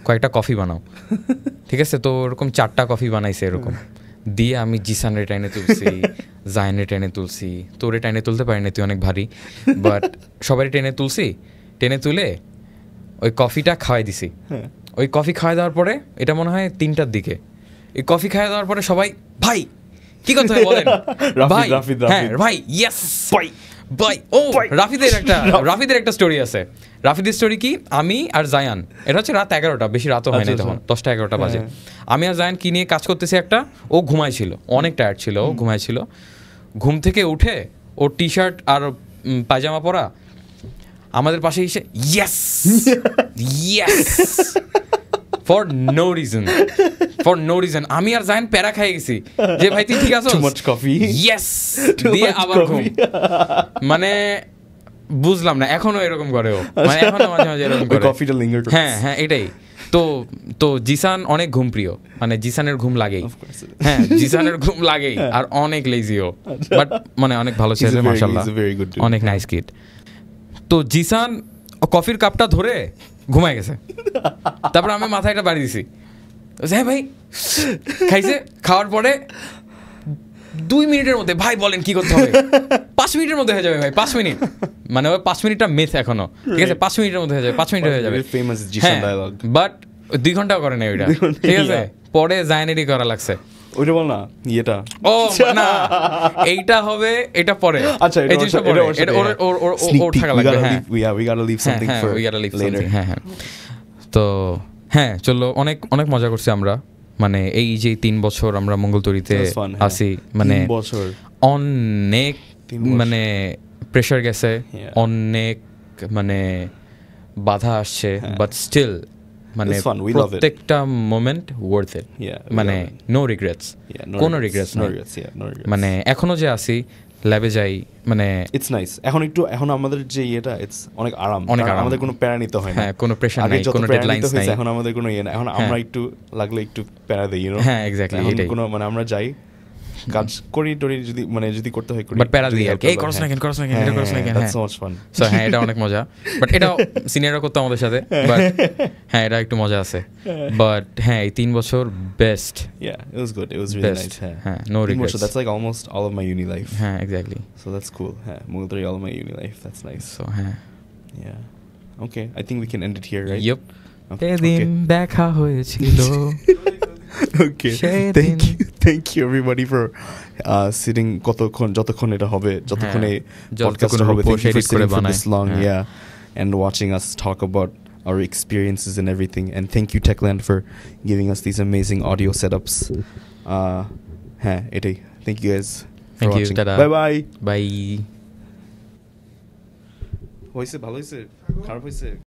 কয়েকটা কফি বানাও, ঠিক আছে? তো ওরকম 4টা কফি বানাইছে এরকম দিয়ে। আমি জিসানের টাইনে তুলছি, জায়নের টাইনে তুলছি, তোরে টাইনে তুলতে পারিনি, তুই অনেক ভারী, বাট সবারই টেনে তুলছি। টেনে তুলে ওই কফিটা খাওয়াই দিছি। ওই কফি খাওয়াই দেওয়ার পরে, এটা মনে হয় 3টার দিকে, এই কফি খাওয়াই দেওয়ার পরে সবাই ভাই কি করতে হয় বলেন, ভাই হ্যাঁ ভাই ইয়েস ভাই ভাই। ও রাফিদের একটা স্টোরি আছে। রাফিদের স্টোরি কি, আমি আর জায়ান, এটা হচ্ছে রাত 11টা, বেশি রাতও হয় নাই তখন, 10টা-11টা বাজে। আমি আর জায়ান কি নিয়ে কাজ করতেছি একটা, ও ঘুমাইছিল, অনেক টায়ার্ড ছিল, ও ঘুমাইছিল। ঘুম থেকে উঠে ও টি শার্ট আর পায়জামা পরা আমাদের পাশে এসে yes yes for no reason. আমি আর জায়ান প্যারা খাই গেছি যে ভাই তুই ঠিক আছো, ইয়েস দিয়ে আবার ঘুম। মানে বুঝলাম না, এখনো এরকম করে ও, মানে এখনো মাঝে মাঝে এরকম করে। হ্যাঁ এটাই তো জিসান অনেক ঘুম প্রিয়, মানে জিসানের ঘুম লাগেই। হ্যাঁ জিসানের ঘুম লাগেই, আর অনেক লেজিও, বাট মানে অনেক ভালো ছেলে মাশাআল্লাহ, অনেক নাইস কিড। তো জিসান কফির কাপটা ধরে ঘুমায় গেছে, তারপর আমি মাথায় এটা বাড়ি দিছি, হ্যাঁ ভাই খাইছে। খাওয়ার পরে 2 মিনিটের মধ্যে, ভাই বলেন কি করতে হবে, 5 মিনিটের মধ্যে হয়ে যাবে ভাই, 5 মিনিট, মানে ওই 5 মিনিটটা মেথ এখনো, ঠিক আছে? 5 মিনিটের মধ্যে হয়ে যাবে, 5 মিনিট হয়ে যাবে, বাট 2 ঘন্টাও করে না ওইটা, ঠিক আছে? পরে জায়নেরই করা লাগছে। ওইটা বল না, ইয়েটা ও না এইটা হবে, এটা পরে। আচ্ছা এই জিনিসটা পরে, এটা ওর থাকা লাগবে। হ্যাঁ we gotta leave something for later. হ্যাঁ তো হ্যাঁ চলো, অনেক মজা করছি আমরা, মানে এই যে 3 বছর আমরা মঙ্গলতরীতে আছি, মানে অনেক মানে প্রেশার গেছে, অনেক মানে বাধা আসছে, বাট স্টিল মানে প্রত্যেকটা মোমেন্ট ওয়ার্থ ইট, মানে নো রিগ্রেটস, কোনো রিগ্রেটস নেই। মানে এখনো যে আছি, ল্যাবে যাই, মানে ইটস নাইস। এখন আমাদের যে ইয়েটা, ইটস অনেক আরাম, আমাদের কোনো প্যারা নিতে হয় না, হ্যাঁ কোনো প্রেশার নাই, কোনো ডেডলাইনস নাই। এখন আমাদের কোনো ইয়ে না, এখন আমরা একটু লাগলে একটু প্যারা দেই, ইউ নো। হ্যাঁ এক্স্যাক্টলি, এটাই কোনো, মানে আমরা যাই কাজ করি টরি, যদি করতে হয় করি, বাট প্যারা দিই আর কি, এই করছ না কেন এটা করছ না কেন। That's so much fun. So হ্যাঁ এটা অনেক মজা, বাট এটা সিনিয়ররা করতে আমাদের সাথে, বাট হ্যাঁ এটা একটু মজা আছে। বাট হ্যাঁ এই 3 বছর best. It was good, it was really nice. হ্যাঁ no regrets, that's like almost all of my uni life. হ্যাঁ এক্স্যাক্টলি, সো দ্যাটস কুল। হ্যাঁ Mongol Tori all of my uni life, that's nice. So হ্যাঁ okay, I think we can end it here, right? Yep, এদিন দেখা হয়েছিল। Okay, thank you everybody for sitting যতক্ষণ এটা হবে, যতক্ষণ এই পডকাস্টটা হবে, thank you for sitting for this long, and watching us talk about our experiences and everything, and thank you Techland for giving us these amazing audio setups. এটাই, thank you guys for watching. Bye bye. Bye. হইছে, ভালো হইছে, খারাপ হইছে?